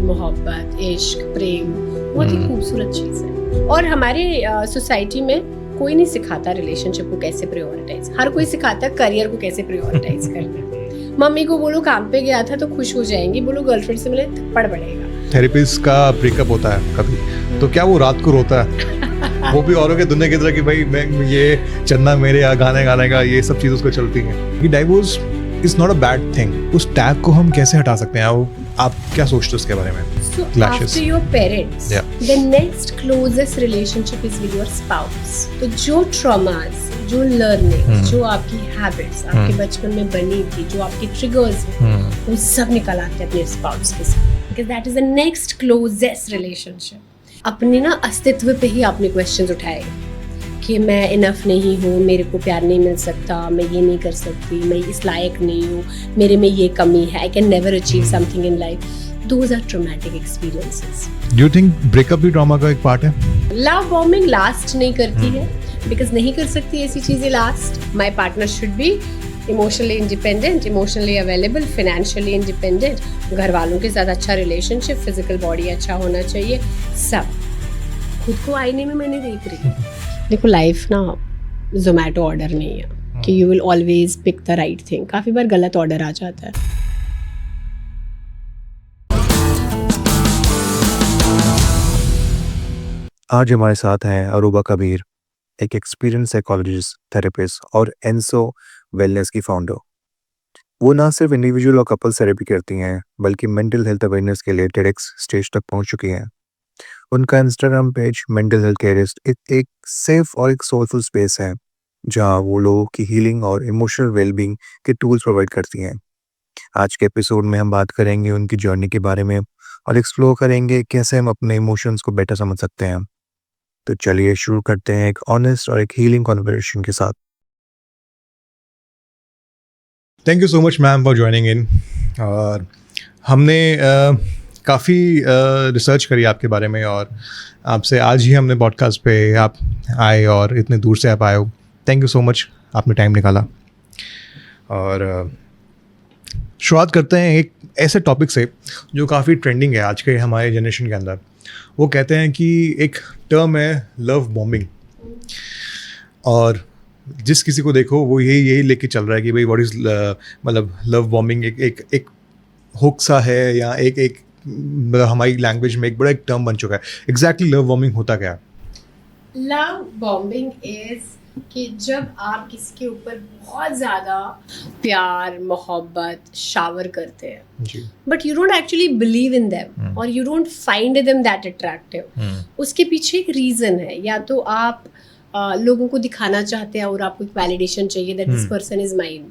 मोहब्बत, इश्क, प्रेम बहुत ही खूबसूरत चीज़ है। और हमारे सोसाइटी में कोई नहीं सिखाता रिलेशनशिप को कैसे प्रायोरिटाइज, हर कोई सिखाता करियर को कैसे प्रायोरिटाइज करना। मम्मी को बोलो काम पे गया था तो खुश हो जाएंगी, बोलो गर्लफ्रेंड से मिले थप्पड़ पड़ेगा। थेरेपिस्ट का ब्रेकअप होता है कभी, तो क्या वो रात को रोता है? वो भी औरों के दुनिया की तरह कि भाई मैं ये चन्ना मेरे यहाँ गाने गाने का ये सब चीज़ उसको चलती हैं। ये divorce is not a bad thing. उस टैग को हम कैसे हटा सकते हैं? आप क्या सोचते हो उसके बारे में? So after your parents, the next closest relationship is with your spouse. तो जो traumas, जो learnings, जो आपकी habits आपके बचपन में बनी थी, जो आपके triggers हैं, वो सब निकल आते हैं अपने spouse के साथ, because that is the next closest relationship. अपने ना अस्तित्व पे ही आपने क्वेश्चंस उठाए कि मैं इनफ नहीं हूँ, मेरे को प्यार नहीं मिल सकता, मैं ये नहीं कर सकती, मैं इस लायक नहीं हूँ, मेरे में ये कमी है, I can never achieve something in life. Those are traumatic experiences. Do you think breakup भी ड्रामा का एक पार्ट है? Love bombing लास्ट नहीं करती है, बिकॉज नहीं कर सकती ऐसी चीजें last. My partner should be emotionally independent, emotionally available, financially independent, घर वालों के साथ अच्छा रिलेशनशिप, फिजिकल बॉडी अच्छा होना चाहिए, सब। खुद को आईने में मैंने देख रही हूँ। देखो लाइफ ना जोमेटो ऑर्डर नहीं है कि you will always pick the right thing, काफ़ी बार गलत ऑर्डर आ जाता है। आज हमारे साथ हैं अरूबा कबीर, एक एक्सपीरियंस साइकोलॉजिस्ट, थेरेपिस्ट और एनसो वेलनेस की फाउंडर। वो ना सिर्फ इंडिविजुअल और कपल थेरेपी करती हैं, बल्कि मेंटल हेल्थ अवेयरनेस के लिए टेडेक्स स्टेज तक पहुंच चुकी हैं। उनका इंस्टाग्राम पेज मेंटल हेल्थ केयरिस्ट एक सेफ और एक सोलफुल स्पेस है, जहां वो लोगों की हीलिंग और इमोशनल वेलबींग के टूल्स प्रोवाइड करती हैं। आज के एपिसोड में हम बात करेंगे उनकी जर्नी के बारे में और एक्सप्लोर करेंगे कैसे हम अपने इमोशंस को बेटर समझ सकते हैं। तो चलिए शुरू करते हैं एक ऑनेस्ट और एक हीलिंग कन्वर्सेशन के साथ। Thank you so much ma'am for joining in. और हमने काफ़ी रिसर्च करी आपके बारे में और आपसे आज ही हमने पॉडकास्ट पे आप आए और इतने दूर से आप आए हो। थैंक यू सो मच, आपने टाइम निकाला। और शुरुआत करते हैं एक ऐसे टॉपिक से जो काफ़ी ट्रेंडिंग है आज के हमारे जनरेशन के अंदर। वो कहते हैं कि एक टर्म है लव बॉम्बिंग, और जिस किसी को देखो वो यही लेके चल रहा है कि भाई व्हाट इज़ मतलब लव बॉम्बिंग एक हुक सा है, या एक मतलब हमारी लैंग्वेज में एक बड़ा एक टर्म बन चुका है। एग्जैक्टली लव बॉम्बिंग होता क्या है? लव बॉम्बिंग इज कि जब आप किसी के ऊपर बहुत ज़्यादा प्यार मोहब्बत शावर करते हैं, but you don't actually believe in them और you don't find them that attractive. उसके पीछे एक रीज़न है, या तो आप लोगों को दिखाना चाहते हैं और आपको एक वैलिडेशन चाहिए that this person is mine,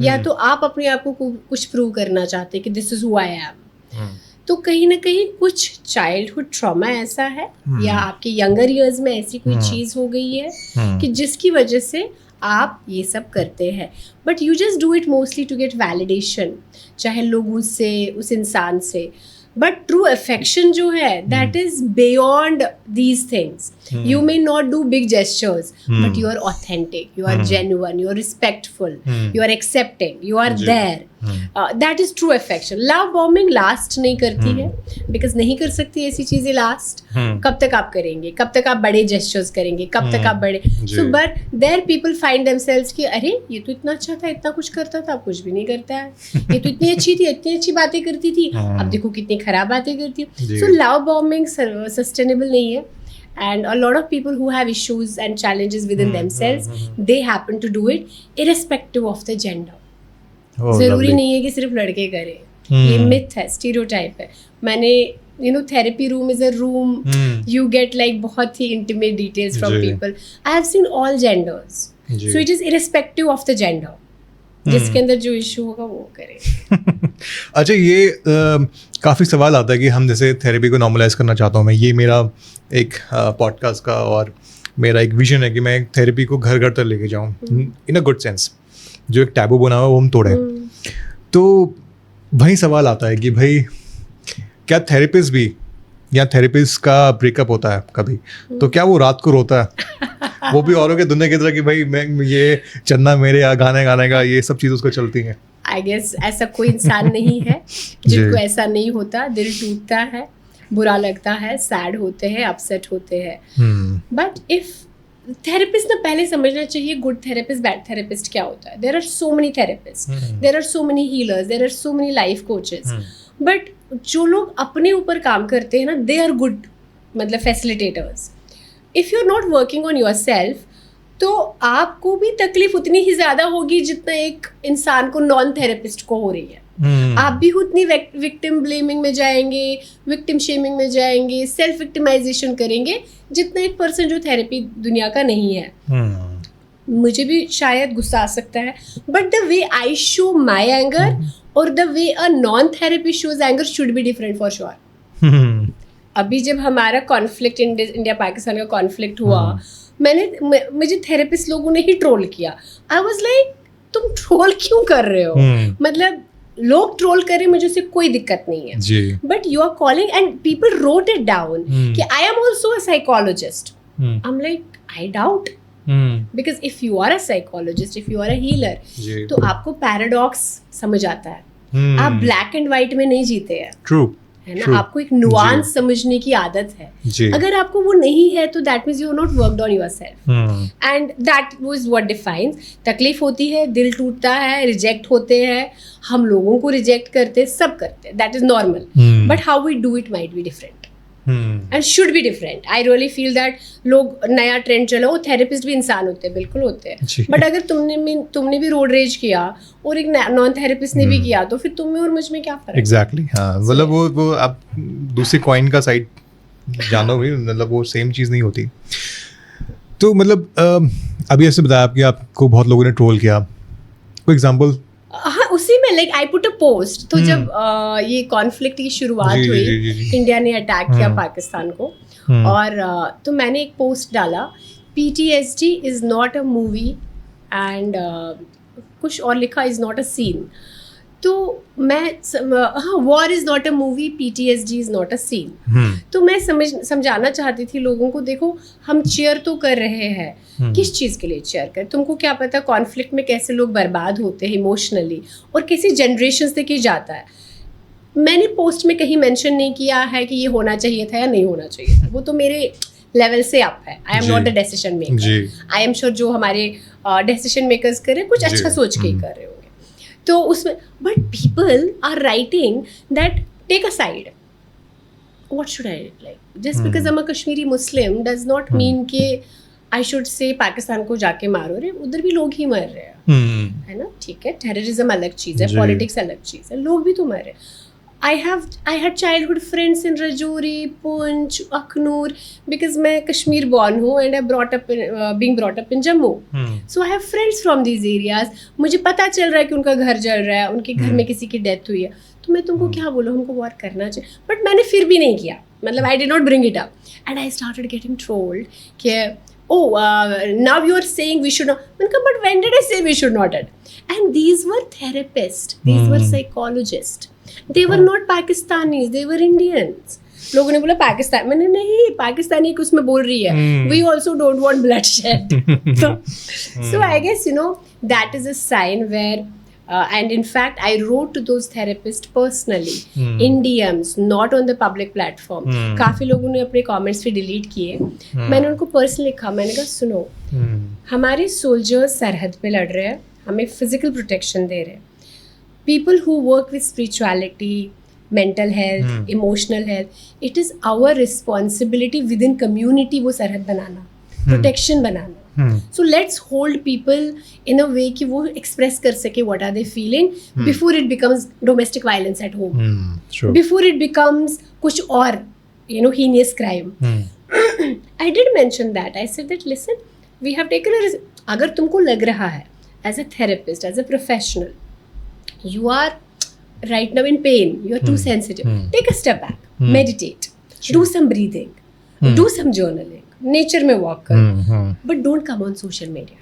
या तो आप अपने आप को कुछ प्रूव करना चाहते हैं कि this is who I am. तो कहीं ना कहीं कुछ चाइल्डहुड ट्रॉमा ऐसा है या आपके यंगर इयर्स में ऐसी कोई चीज़ हो गई है कि जिसकी वजह से आप ये सब करते हैं, but you just do it mostly to get validation, चाहे लोगों से, उस इंसान से। बट ट्रू अफेक्शन जो है that is beyond these things. You may not do big gestures, but you are authentic, you are genuine, you are respectful, you are accepting, you are there. That is true affection. Love bombing last नहीं करती है, because नहीं कर सकती ऐसी चीजें last. कब तक आप करेंगे, कब तक आप बड़े gestures करेंगे, कब तक आप बड़े so but there people find themselves कि अरे ये तो इतना अच्छा था, इतना कुछ करता था, अब कुछ भी नहीं करता है, ये तो इतनी अच्छी थी, इतनी अच्छी बातें करती थी, अब देखो कितनी खराब बातें करती है। So love bombing sustainable नहीं है. And a lot of people who have issues and challenges within themselves, they happen to do it irrespective of the gender. जरूरी नहीं है कि सिर्फ लड़के करें, ये myth है, stereotype है। मैंने therapy room is a room, you get like बहुत ही intimate details from people. I have seen all genders, so it is irrespective of the gender. जिसके अंदर जो इशू होगा वो करे। अच्छा, ये काफ़ी सवाल आता है कि हम जैसे थेरेपी को नॉर्मलाइज करना चाहता हूँ मैं, ये मेरा एक पॉडकास्ट का और मेरा एक विजन है कि मैं थेरेपी को घर घर तक लेके जाऊँ इन अ गुड सेंस। जो एक टैबू बना हुआ है वो हम तोड़ें। तो वही सवाल आता है कि भाई क्या थेरेपिस्ट भी या थेरेपिस्ट का ब्रेकअप होता है कभी, तो क्या वो रात को रोता है? वो भी औरों के दुनिया की तरह कि भाई मैं ये चन्ना मेरे यहाँ गाने गाने का ये सब चीज़ उसको चलती हैं। आई गेस ऐसा कोई इंसान नहीं है जिनको ऐसा नहीं होता, दिल टूटता है, बुरा लगता है, सैड होते हैं, अपसेट होते हैं। बट इफ थेरेपिस्ट ना पहले समझना चाहिए गुड थेरेपिस्ट, बैड थेरेपिस्ट क्या होता है। There are so many therapists, there are so many healers, there are so many life coaches, but जो लोग अपने ऊपर काम करते हैं ना, दे आर गुड मतलब facilitators. If you are not working on yourself तो आपको भी तकलीफ उतनी ही ज़्यादा होगी जितना एक इंसान को नॉन थेरेपिस्ट को हो रही है। आप भी उतनी विक्टिम ब्लेमिंग में जाएंगे, विक्टिम शेमिंग में जाएंगे, सेल्फ विक्टिमाइजेशन करेंगे जितना एक पर्सन जो थेरेपी दुनिया का नहीं है। मुझे भी शायद गुस्सा आ सकता है, but the way I show my anger और the way a non therapy shows anger should be different for sure. अभी जब हमारा कॉन्फ्लिक्ट इंडिया पाकिस्तान का कॉन्फ्लिक्ट हुआ, मुझे थेरेपिस्ट लोगों ने ही ट्रोल किया। आई वाज लाइक तुम ट्रोल क्यों कर रहे हो? मतलब लोग ट्रोल करें, मुझे उससे कोई दिक्कत नहीं है, but you are calling and people wrote it down कि I am also a psychologist. I am like I doubt, because if you are a psychologist, if you are a healer, तो आपको पैराडॉक्स समझ आता है। आप black and white में नहीं जीते हैं, ट्रू है ना? आपको एक नुआंस समझने की आदत है। अगर आपको वो नहीं है तो that means you are not worked on yourself, and that was what defines. तकलीफ होती है, दिल टूटता है, रिजेक्ट होते हैं, हम लोगों को रिजेक्ट करते हैं, सब करते हैं, that is normal, but how we do it might be different and should be different. I really feel that लोग नया ट्रेंड चला, वो थेरेपिस्ट भी इंसान होते हैं, बिल्कुल होते हैं, बट अगर तुमने भी रोड रेज किया और एक नॉन थेरेपिस्ट ने भी किया, तो फिर तुम में और मुझ में क्या फर्क? एग्जैक्टली, हाँ, मतलब वो आप दूसरी कॉइन का साइड जानो भी, मतलब वो सेम चीज़ नहीं होती। तो मतलब अभी ऐसे बताया कि आपको बहुत लोगों ने ट्रोल किया, कोई एग्जांपल? हाँ, उसी में like I put a post. तो जब ये कॉन्फ्लिक्ट की शुरुआत हुई, इंडिया ने अटैक किया पाकिस्तान को, और तो मैंने एक पोस्ट डाला, PTSD is not a movie and कुछ और लिखा, इज नॉट अ सीन। तो मैं हाँ, war is not a movie, PTSD is not a scene. तो मैं समझाना चाहती थी लोगों को, देखो हम चेयर तो कर रहे हैं, किस चीज़ के लिए चेयर कर? तुमको क्या पता कॉन्फ्लिक्ट में कैसे लोग बर्बाद होते हैं इमोशनली, और कैसी जनरेशन से की जाता है। मैंने पोस्ट में कहीं मेंशन नहीं किया है कि ये होना चाहिए था या नहीं होना चाहिए था, वो तो मेरे लेवल से अप है। आई am not the decision maker. I am sure जो हमारे डिसीजन मेकर्स कर रहे हैं, कुछ अच्छा सोच के ही कर रहे होंगे। तो उसमें but people are writing that take a side. What should I like? Just because I am a Kashmiri Muslim does not mean कि आई शुड से पाकिस्तान को जाके मारो रे, उधर भी लोग ही मर रहे हैं, है ना? ठीक है, टेररिज्म अलग चीज़ है, पॉलिटिक्स अलग चीज़ है, लोग भी तो मर रहे हैं। I had childhood friends in Rajouri, Poonch, Aknoor, because मैं कश्मीर born हूँ and I being brought up in Jammu. So I have friends from these areas. मुझे पता चल रहा है कि उनका घर जल रहा है, उनके घर में किसी की डेथ हुई है, तो मैं तुमको क्या बोलूँ, हमको वॉर करना चाहिए, बट मैंने फिर भी नहीं किया, मतलब I did not bring it up, and I started getting trolled कि now you are saying we should not. मैंने कहा but when did I say we should not? And these were therapists, these were psychologists. They were not Pakistanis, they were Indians. लोगों ने बोला पाकिस्तान, मैंने नहीं, पाकिस्तानी कुछ में बोल रही है, we also don't want bloodshed. So I guess that is a sign where and in fact I wrote to those therapists personally in DMs, not on the public platform. काफी लोगों ने अपने comments भी delete किए, मैंने उनको personally लिखा, मैंने कहा सुनो, हमारे सोल्जर्स सरहद पे लड़ रहे हैं, हमें फिजिकल प्रोटेक्शन दे रहे हैं। People who work with spirituality, mental health, emotional health, it is our responsibility within community वो सरहद बनाना, protection banana. So let's hold people in a way कि वो express कर सके what are they feeling before it becomes domestic violence at home, before it becomes कुछ और heinous crime. I did mention that. I said that listen, we have taken a अगर तुमको लग रहा है as a therapist, as a professional, you are right now in pain, you are too sensitive, take a step back, meditate, do some breathing, do some journaling, nature में walk करो, but don't come on social media.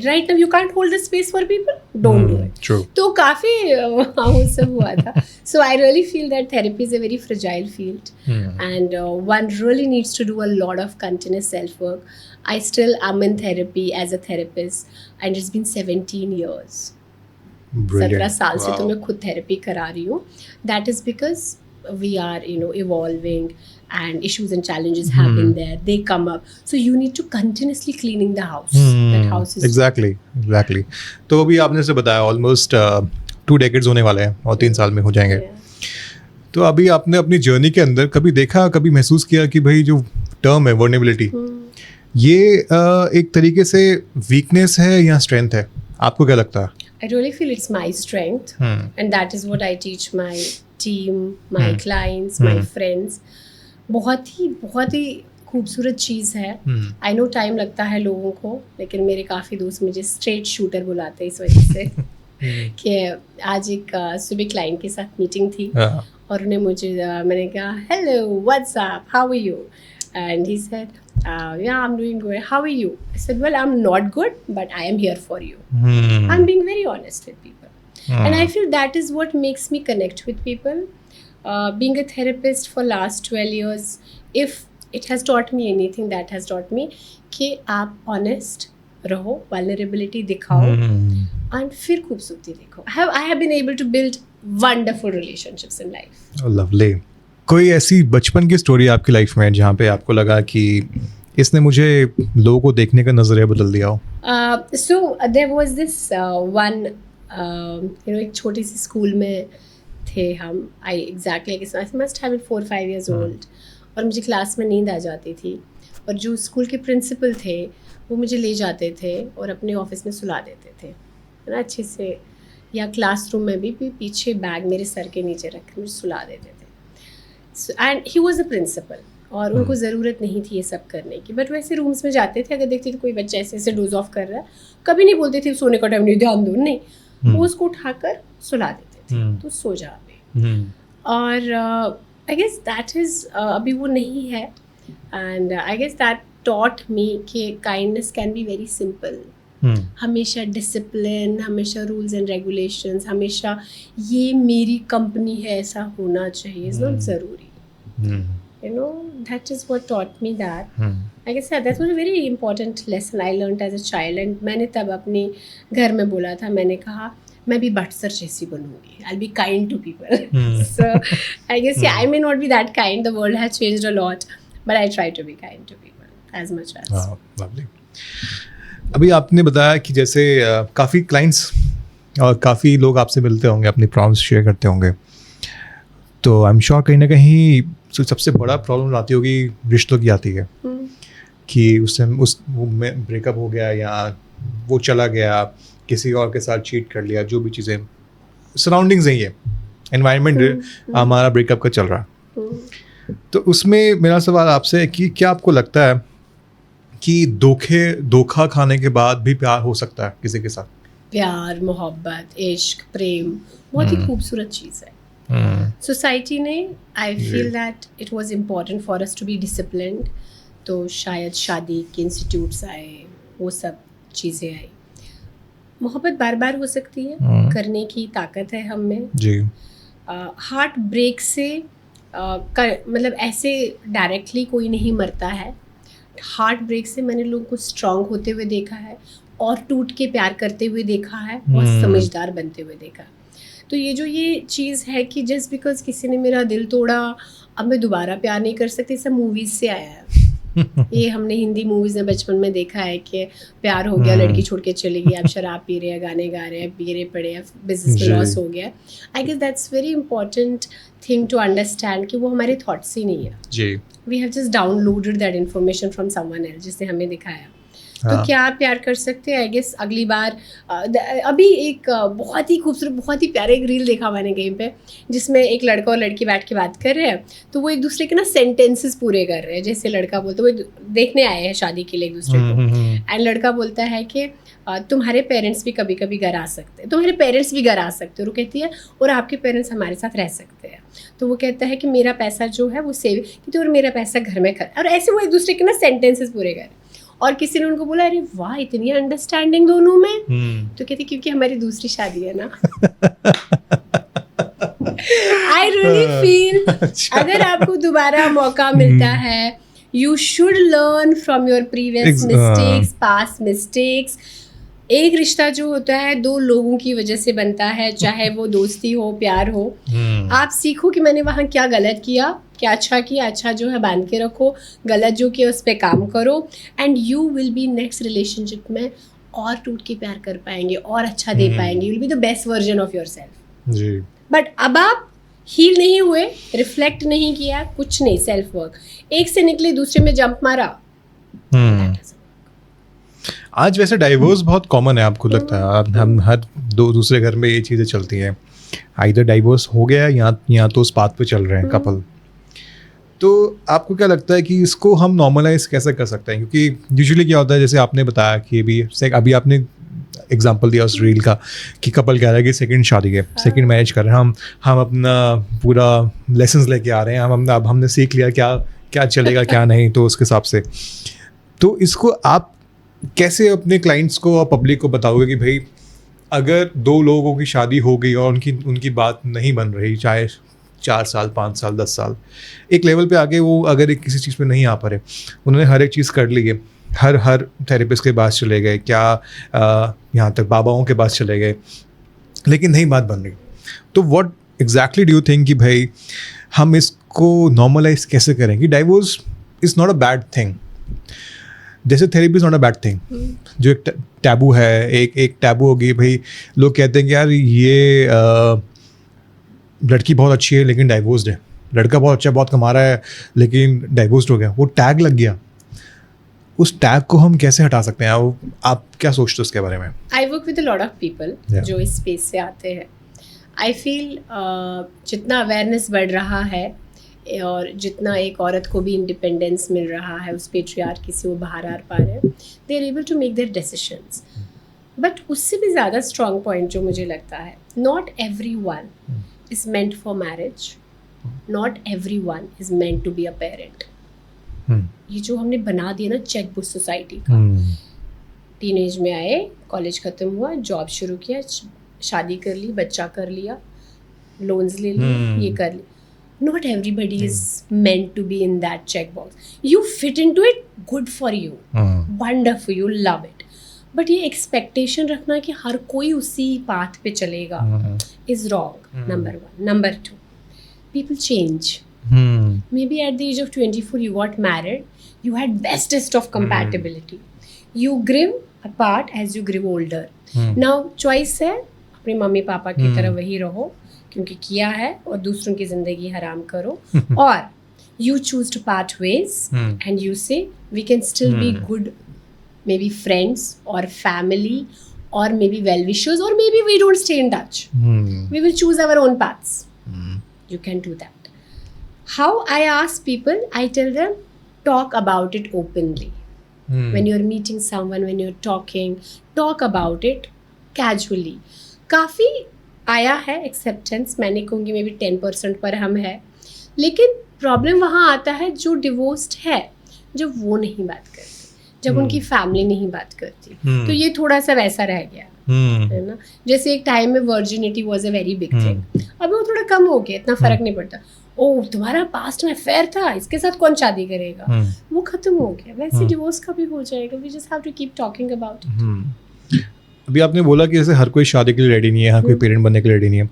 Right now you can't hold the space for people, don't do it. True. तो काफी वो सब हुआ था. So I really feel that therapy is a very fragile field, and one really needs to do a lot of continuous self work. I still am in therapy as a therapist, and it's been 17 years. 17 साल से तो Wow. मैं खुद therapy करा रही हूँ. That is because we are evolving and issues and challenges have been there, they come up, so you need to continuously cleaning the house. That house is exactly. तो अभी आपने से बताया ऑलमोस्ट 2 decades होने वाले हैं और 3 साल में हो जाएंगे. Yeah. तो अभी आपने अपनी जर्नी के अंदर कभी देखा, कभी महसूस किया कि भाई जो टर्म है वर्नेबिलिटी, ये एक तरीके से वीकनेस है या स्ट्रेंथ है? आपको क्या लगता है? I really feel it's my strength, and that is what I teach my team, my clients, my friends. बहुत ही खूबसूरत चीज़ है. आई नो टाइम लगता है लोगों को, लेकिन मेरे काफ़ी दोस्त मुझे स्ट्रेट शूटर बुलाते हैं इस वजह से कि आज एक सुबह क्लाइंट के साथ मीटिंग थी और उन्हें मैंने कहा hello what's up how are you, and he said yeah, I'm doing good. How are you? I said, well, I'm not good, but I am here for you. I'm being very honest with people. And I feel that is what makes me connect with people. Being a therapist for last 12 years, if it has taught me anything, that has taught me कि आप honest रहो, vulnerability दिखाओ, and फिर खूबसूरती देखो. I have been able to build wonderful relationships in life. Oh, lovely. कोई ऐसी बचपन की स्टोरी आपकी लाइफ में जहाँ पे आपको लगा कि इसने मुझे लोगों को देखने का नजरिया बदल दिया हो? So there was this one एक छोटी सी स्कूल में थे हम. I must have been 4-5 years old. और मुझे क्लास में नींद आ जाती थी और जो स्कूल के प्रिंसिपल थे वो मुझे ले जाते थे और अपने ऑफिस में सुला देते थे, है ना, अच्छे से, या क्लासरूम में भी पीछे बैग मेरे सर के नीचे रख के मुझे सुला देते थे. And he was the principal और उनको ज़रूरत नहीं थी ये सब करने की, बट वैसे रूम्स में जाते थे, अगर देखते थे कोई बच्चा ऐसे डोज ऑफ कर रहा है, कभी नहीं बोलते थे सोने का टाइम नहीं, ध्यान दो, नहीं, वो उसको उठाकर सुला देते थे, तो सो जा पे. और आई गेस दैट इज़ अभी वो नहीं है, and I guess that taught me कि kindness can be very simple. हमेशा डिसिप्लिन, हमेशा रूल्स एंड रेगुलेशंस, हमेशा ये मेरी कंपनी है ऐसा होना चाहिए, इज़ नॉट ज़रूरी. That is what taught me that. Like I said, that was a very important lesson I learned as a child. And मैंने तब अपने घर में बोला था, मैंने कहा मैं भी बटसर जैसी बनूंगी. I'll be kind to people. So I guess I may not be that kind. The world has changed a lot, but I try to be kind to people as much as. Wow, lovely. अभी आपने बताया कि जैसे काफ़ी clients और काफ़ी लोग आपसे मिलते होंगे, अपनी प्रॉब्लम्स शेयर करते होंगे, तो आई एम श्योर कहीं ना कहीं सबसे बड़ा प्रॉब्लम आती होगी रिश्तों की आती है कि उससे ब्रेकअप हो गया या वो चला गया, किसी और के साथ चीट कर लिया, जो भी चीज़ें सराउंडिंग्स हैं, ये एनवायरनमेंट हमारा ब्रेकअप का चल रहा. तो उसमें मेरा सवाल आपसे है कि क्या आपको लगता है कि धोखा खाने के बाद भी प्यार हो सकता है किसी के साथ? प्यार, मोहब्बत, इश्क, प्रेम बहुत ही खूबसूरत चीज़ है. सोसाइटी ने, I feel that it was important for us to be disciplined, तो शायद शादी के इंस्टीट्यूट्स आए, वो सब चीज़ें आई. मोहब्बत बार बार हो सकती है, करने की ताकत है हम में जी. हार्ट ब्रेक से मतलब ऐसे डायरेक्टली कोई नहीं मरता है. हार्ट ब्रेक से मैंने लोगों को स्ट्रांग होते हुए देखा है और टूट के प्यार करते हुए देखा है, बहुत समझदार बनते हुए देखा है. तो ये चीज़ है कि जस्ट बिकॉज किसी ने मेरा दिल तोड़ा अब मैं दोबारा प्यार नहीं कर सकती, सब मूवीज़ से आया है. ये हमने हिंदी मूवीज़ में बचपन में देखा है कि प्यार हो गया, लड़की छोड़ के चली गई, आप शराब पी रहे हैं, गाने गा रहे हैं, गिरे पड़े हैं, बिजनेस में लॉस हो गया. I guess that's very important thing to understand कि वो हमारे थॉट्स ही नहीं है जी. We have just downloaded that information from someone else, जिसने हमें दिखाया. तो क्या आप प्यार कर सकते हैं? आई गेस अगली बार अभी एक बहुत ही खूबसूरत, बहुत ही प्यारा एक रील देखा मैंने कहीं पे, जिसमें एक लड़का और लड़की बैठ के बात कर रहे हैं, तो वो एक दूसरे के ना सेंटेंसेस पूरे कर रहे हैं. जैसे लड़का बोलता है, वो देखने आए हैं शादी के लिए एक दूसरे को, एंड लड़का बोलता है कि तुम्हारे पेरेंट्स भी कभी कभी घर आ सकते हैं, तुम्हारे पेरेंट्स भी घर आ सकते हैं. और वो कहती है और आपके पेरेंट्स हमारे साथ रह सकते हैं. तो वो कहता है कि मेरा पैसा जो है वो सेव की, और मेरा पैसा घर में खर्च. और ऐसे वो एक दूसरे के ना सेंटेंसेस पूरे कर. और किसी ने उनको बोला अरे वाह इतनी अंडरस्टैंडिंग दोनों में. तो कहती क्योंकि हमारी दूसरी शादी है ना. आई रियली फील अगर आपको दोबारा मौका मिलता है, you should learn from your previous mistakes, past mistakes. एक रिश्ता जो होता है 2 लोगों की वजह से बनता है, चाहे वो दोस्ती हो, प्यार हो। आप सीखो कि मैंने वहाँ क्या गलत किया, क्या अच्छा किया, अच्छा जो है बांध के रखो, गलत जो किया उस पर काम करो, and you will B next relationship में और टूट के प्यार कर पाएंगे और अच्छा दे पाएंगे। You will be the best version of yourself. जी। बट अब आप हील नहीं हुए, रिफ्लेक्ट नहीं किया, कुछ नहीं, सेल्फ वर्क, एक से निकले दूसरे में जंप मारा। आज वैसे डाइवोर्स बहुत कॉमन है, आपको लगता है? हम हर दूसरे घर में ये चीज़ें चलती हैं, आइदर डाइवोर्स हो गया या तो उस पाथ पे चल रहे हैं कपल। तो आपको क्या लगता है कि इसको हम नॉर्मलाइज कैसे कर सकते हैं? क्योंकि यूजुअली क्या होता है, जैसे आपने बताया कि अभी आपने एग्जाम्पल दिया उस रील का कि कपल कह रहा है कि सेकंड शादी है, सेकंड मैरिज कर रहे हैं, हम अपना पूरा लेसन्स लेके आ रहे हैं, अब हमने सीख लिया क्या चलेगा क्या नहीं, तो उसके हिसाब से। तो इसको आप कैसे अपने क्लाइंट्स को और पब्लिक को बताओगे कि भाई अगर 2 लोगों की शादी हो गई और उनकी बात नहीं बन रही, चाहे 4 साल, 5 साल, 10 साल, एक लेवल पे आके वो अगर एक किसी चीज़ पे नहीं आ पा रहे, उन्होंने हर एक चीज़ कर ली है, हर थेरेपिस्ट के पास चले गए, क्या यहाँ तक बाबाओं के पास चले गए, लेकिन नहीं बात बन रही, तो what exactly do you think कि भाई हम इसको नॉर्मलाइज कैसे करें कि divorce is not a bad thing, जैसे therapy is not a bad thing, जो एक टैबू है, एक टैबू होगी भाई, लोग कहते हैं कि यार ये लड़की बहुत अच्छी है लेकिन डाइवोर्स्ड है, लड़का बहुत अच्छा, बहुत कमा रहा है लेकिन डाइवोर्स्ड हो गया, वो टैग लग गया। उस टैग को हम कैसे हटा सकते हैं? आप क्या सोचते हो उसके बारे में? I work with a lot of people जो इस स्पेस से आते हैं। आई फील जितना अवेयरनेस बढ़ रहा है और जितना एक औरत को भी इंडिपेंडेंस मिल रहा है, उस पेट्रियार्की से वो बाहर आ पा रहे हैं, they are able to make their decisions. But उससे भी ज़्यादा स्ट्रॉन्ग पॉइंट जो मुझे लगता है, not everyone is meant for marriage, not everyone is meant to be a parent. ये जो हमने बना दिया ना चेकबुक सोसाइटी का, टीनेज में आए, कॉलेज ख़त्म हुआ, जॉब शुरू किया, शादी कर ली, बच्चा कर लिया, लोन्स ले लिए, ये कर ली। Not everybody is meant to be in that checkbox. You fit into it, good for you, wonderful, you love it. But ये expectation रखना कि हर कोई उसी path पे चलेगा is wrong. Number 1. Number 2, people change. Maybe at the age of 24 you got married, you had bestest of compatibility. You grew apart as you grew older. Now choice है, अपने mummy papa की तरह वही रहो क्योंकि किया है, और दूसरों की ज़िंदगी हराम करो, और you choose to part ways and you say we can still be good, maybe friends or family or maybe well-wishers, or maybe we don't stay in touch. We will choose our own paths. You can do that. How I ask people, I tell them, talk about it openly. When you're meeting someone, when you're talking, talk about it casually. काफ़ी आया है acceptance, मैंने कहूँगी may be 10% पर हम है, लेकिन problem वहाँ आता है जो डिवोर्स्ड है, जब वो नहीं बात करती, जब उनकी फैमिली नहीं बात करती, तो ये थोड़ा सा वैसा रह गया है ना। जैसे एक टाइम में virginity was a very big thing, अब वो थोड़ा कम हो गया, इतना फर्क नहीं पड़ता। ओह तुम्हारा पास्ट में अफेयर था, इसके साथ कौन शादी करेगा, वो खत्म हो गया। वैसे डिवोर्स का भी हो जाएगा, we just have to keep talking about it. अभी आपने बोला कि जैसे हर कोई शादी के लिए रेडी नहीं है, हर कोई पेरेंट बनने के लिए रेडी नहीं है।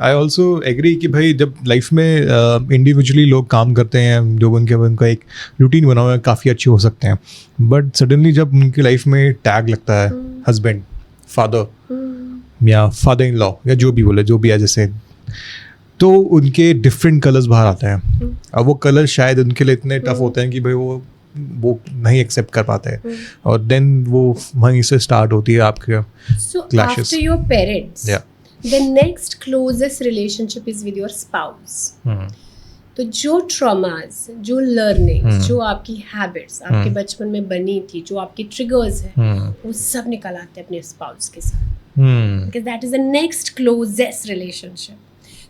आई ऑल्सो एग्री कि भाई जब लाइफ में इंडिविजुअली लोग काम करते हैं, जो उनका एक रूटीन बना हुआ है, काफ़ी अच्छे हो सकते हैं, बट सडनली जब उनकी लाइफ में टैग लगता है हस्बैंड, फादर या फादर इन लॉ या जो भी बोले, जो भी है जैसे, तो उनके डिफरेंट कलर्स बाहर आते हैं। अब वो कलर शायद उनके लिए इतने टफ होते हैं कि भाई वो नहीं एक्सेप्ट कर पाते हैं, और देन वो वहीं से स्टार्ट होती है आपके clashes. After your parents, the next closest relationship is with your spouse. तो जो ट्रॉमास, जो लर्निंग्स, जो आपकी हैबिट्स आपके बचपन में बनी थी, जो आपके ट्रिगर्स हैं, वो सब निकल आते हैं अपने स्पाउस के साथ, because that is the next closest relationship.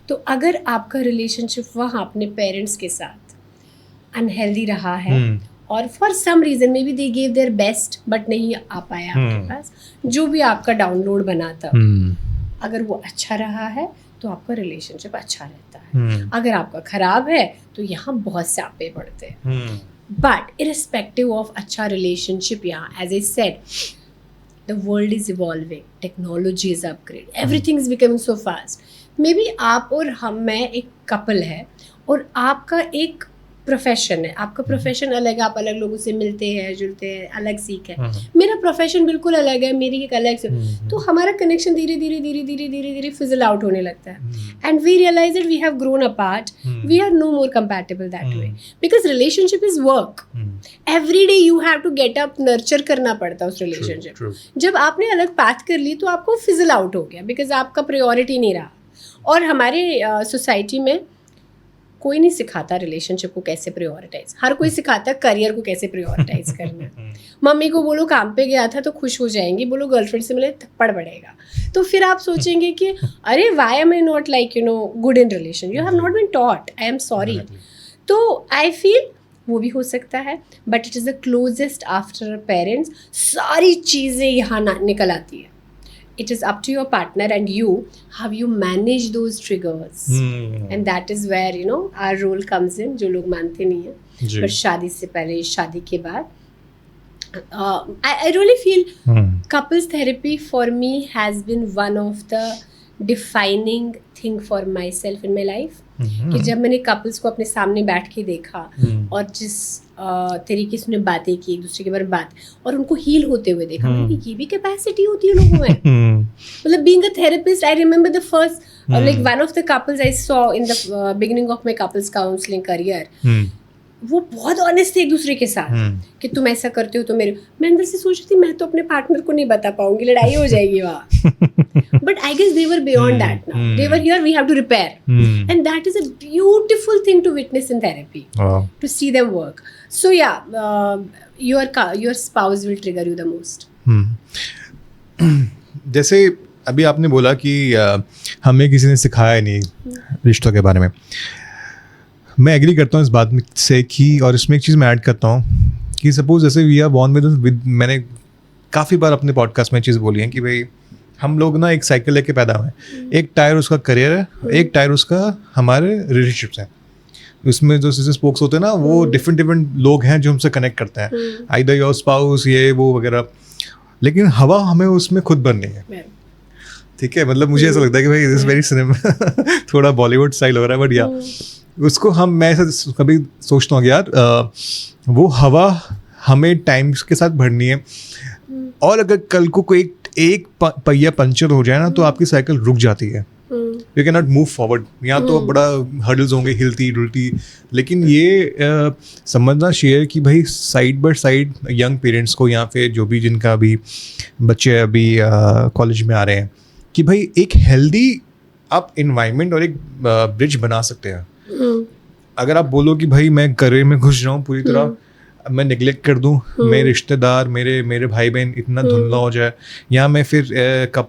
तो अगर आपका रिलेशनशिप वहाँ अपने पेरेंट्स के साथ अनहेल्दी रहा है, और for some reason maybe they gave their best but नहीं आ पाया आपके पास, जो भी आपका डाउनलोड बना था, अगर वो अच्छा रहा है तो आपका रिलेशनशिप अच्छा रहता है। अगर आपका खराब है तो यहाँ बहुत स्यापे पड़ते हैं। बट इररिस्पेक्टिव ऑफ अच्छा रिलेशनशिप, यहाँ as I said, the world is evolving, technology is upgrade, everything is becoming so fast. Maybe आप और मैं एक कपल है और आपका एक प्रोफेशन है, आपका प्रोफेशन अलग है, आप अलग लोगों से मिलते हैं जुलते हैं, अलग सीख है, मेरा प्रोफेशन बिल्कुल अलग है, मेरी एक अलग से, तो हमारा कनेक्शन धीरे धीरे धीरे धीरे धीरे धीरे फिजल आउट होने लगता है and we realise that we have grown apart, we are no more compatible that way because relationship is work, every day you have to get up, nurture करना पड़ता है उस रिलेशनशिप. जब आपने अलग पाथ कर ली तो आपको फिजल आउट हो गया बिकॉज आपका प्रायोरिटी नहीं रहा. और हमारे सोसाइटी में कोई नहीं सिखाता रिलेशनशिप को कैसे प्रायोरिटाइज, हर कोई सिखाता है करियर को कैसे प्रायोरिटाइज करना है. मम्मी को बोलो काम पे गया था तो खुश हो जाएंगी, बोलो गर्लफ्रेंड से मिले थप्पड़ पड़ेगा. तो फिर आप सोचेंगे कि अरे why am I not like good in relation, you have not been taught, I am sorry. तो आई फील वो भी हो सकता है, but it is the closest after parents. सारी चीज़ें यहाँ निकल आती है. It is up to your partner and you, how you manage those triggers. And that is where, our role comes in, जो लोग मानते नहीं हैं. पर शादी से पहले, शादी के बाद, I really feel couples therapy for me has been one of the defining thing for myself in my life. कि जब मैंने कपल्स को अपने सामने बैठ के देखा और जिस तरीके से उन्हें बातें की एक दूसरे के बारे में बात और उनको हील होते हुए देखा, ये भी कैपेसिटी होती है लोगों में. मतलब being a therapist, I remember the first like one of the couples I saw in the beginning of my couples counseling career. वो बहुत ऑनेस्ट थे एक दूसरे के साथ कि तुम ऐसा करते हो तो मेरे, मैं अंदर से सोच रही थी मैं तो अपने पार्टनर को नहीं बता पाऊंगी, लड़ाई हो जाएगी वहाँ. But I guess they were beyond that now, they were here, we have to repair, and that is a beautiful thing to witness in therapy, to see them work. So yeah, your spouse will trigger you the most. जैसे अभी आपने बोला कि हमें किसी ने सिखाया नहीं रिश्तों के बारे में. मैं एग्री करता हूँ इस बात से कि, और इसमें एक चीज़ मैं ऐड करता हूँ कि सपोज जैसे वी आर बॉर्न विद, मैंने काफ़ी बार अपने पॉडकास्ट में चीज़ बोली है कि भाई हम लोग ना एक साइकिल लेके पैदा हुए. एक टायर उसका करियर है, एक टायर उसका हमारे रिलेशनशिप्स हैं. उसमें जो स्पोक्स होते हैं ना, वो डिफरेंट लोग हैं जो हमसे कनेक्ट करते हैं, आइदर योर स्पाउस, ये वो वगैरह. लेकिन हवा हमें उसमें खुद भरनी है. ठीक है, मतलब मुझे ऐसा लगता है कि भाई दिस वेरी सिनेमा, थोड़ा बॉलीवुड स्टाइल हो रहा है, बट या उसको मैं ऐसा कभी सोचता हूँ कि यार वो हवा हमें टाइम के साथ भरनी है. और अगर कल को कोई एक पहिया पंचर हो जाए ना तो आपकी साइकिल रुक जाती है. You can not move forward. यहाँ तो बड़ा हर्डल्स होंगे, हिलती डुलती. लेकिन ये समझना चाहिए कि भाई side by side young parents को, या फिर जो भी जिनका अभी बच्चे अभी कॉलेज में आ रहे हैं, कि भाई एक हेल्दी आप इन्वायरमेंट और एक ब्रिज बना सकते हैं. अगर आप बोलो कि भाई मैं करियर में घुस जाऊँ पूरी तरह, मैं निगलेक्ट कर दूँ मेरे रिश्तेदार, मेरे भाई बहन इतना धुंधला हो जाए, या मैं फिर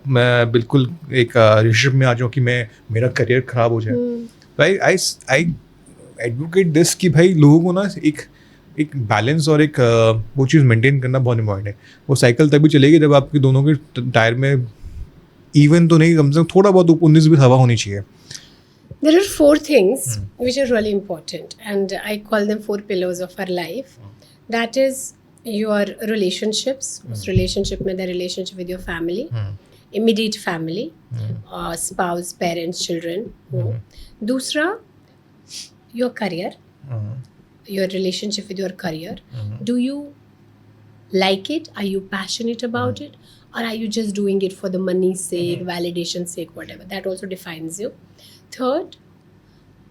मैं बिल्कुल एक रिलेशनशिप में आ जाऊँ कि मेरा करियर ख़राब हो जाए. भाई आई एडवोकेट दिस कि भाई लोगों को ना एक बैलेंस और एक वो चीज़ मेंटेन करना बहुत इम्पॉर्टेंट है. वो साइकिल तभी चलेगी जब आपकी दोनों के टायर में इवन तो नहीं, कम से कम थोड़ा बहुत 19 भी हवा होनी चाहिए. There are 4 things which are really important, and I call them 4 pillars of our life. That is your relationships. उस relationship में the relationship with your family, immediate family, spouse, parents, children. दूसरा, your career, your relationship with your career. Do you like it? Are you passionate about it? Or are you just doing it for the money's sake, validation sake, whatever? That also defines you. Third,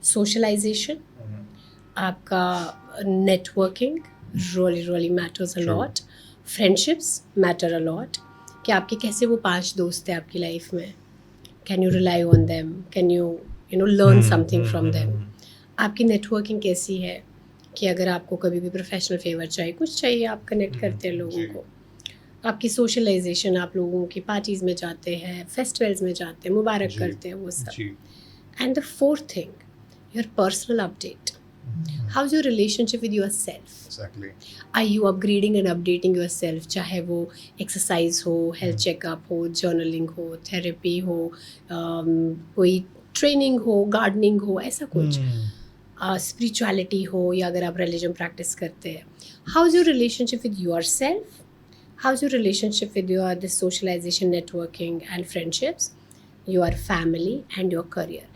socialization. आपका networking really matters a lot. Friendships matter a lot. कि आपके कैसे वो 5 दोस्त हैं आपकी life में. Can you rely on them? Can you learn something from them? आपकी नेटवर्किंग कैसी है कि अगर आपको कभी भी प्रोफेशनल फेवर चाहिए, कुछ चाहिए, आप कनेक्ट करते हैं लोगों को. आपकी सोशलाइजेशन, आप लोगों की पार्टीज़ में जाते हैं, फेस्टिवल्स में जाते हैं, मुबारक करते हैं, वो सब. And the 4th thing, your personal update. How's your relationship with yourself? Exactly. Are you upgrading and updating yourself? चाहे वो exercise हो, health checkup हो, journaling हो, therapy हो, कोई training हो, gardening हो, ऐसा कुछ. Spirituality हो, या अगर आप religion practice करते हैं. How's your relationship with yourself? How's your relationship with your this socialization, networking, and friendships, your family, and your career?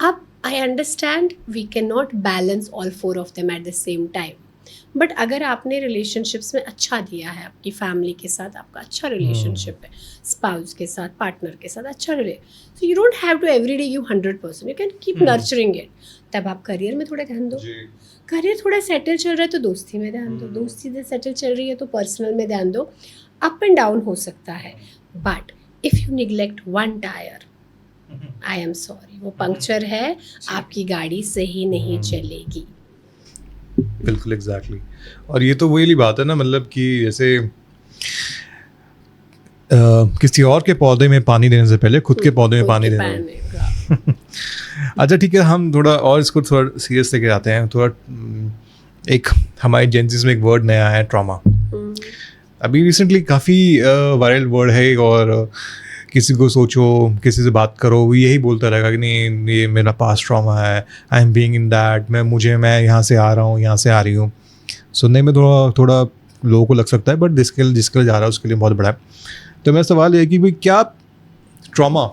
Up, I understand we cannot balance all four of them at the same time. But अगर आपने relationships में अच्छा दिया है, आपकी family के साथ आपका अच्छा रिलेशनशिप है, स्पाउस के साथ, पार्टनर के साथ अच्छा so you don't have to every day give 100%, you can keep nurturing it. तब आप करियर में थोड़ा ध्यान दो. करियर थोड़ा सेटल चल रहा है तो दोस्ती में ध्यान दो, दोस्ती सेटल चल रही है तो पर्सनल में ध्यान दो. अप एंड डाउन हो सकता है, but if you neglect one tyre, I am sorry, वो पंक्चर है, आपकी गाड़ी सही नहीं चलेगी. बिल्कुल एग्जैक्टली. और ये तो वही बात है ना, मतलब कि जैसे किसी और के पौधे में पानी देने से पहले खुद के पौधे में पानी देना. अच्छा ठीक है, हम थोड़ा और इसको थोड़ा सीरियस लेके आते हैं. थोड़ा एक हमारे जेंसिस में एक वर्ड नया है, ट्रॉमा. अभी रिसेंटली काफ़ी वायरल वर्ड है, और किसी को सोचो, किसी से बात करो, वो यही बोलता रहेगा कि नहीं ये मेरा पास्ट ट्रॉमा है, I am being in that, मैं यहाँ से आ रहा हूँ, यहाँ से आ रही हूँ. सुनने में थोड़ा लोगों को लग सकता है, बट जिसके लिए जा रहा है उसके लिए बहुत बड़ा है. तो मेरा सवाल ये है कि भाई क्या ट्रॉमा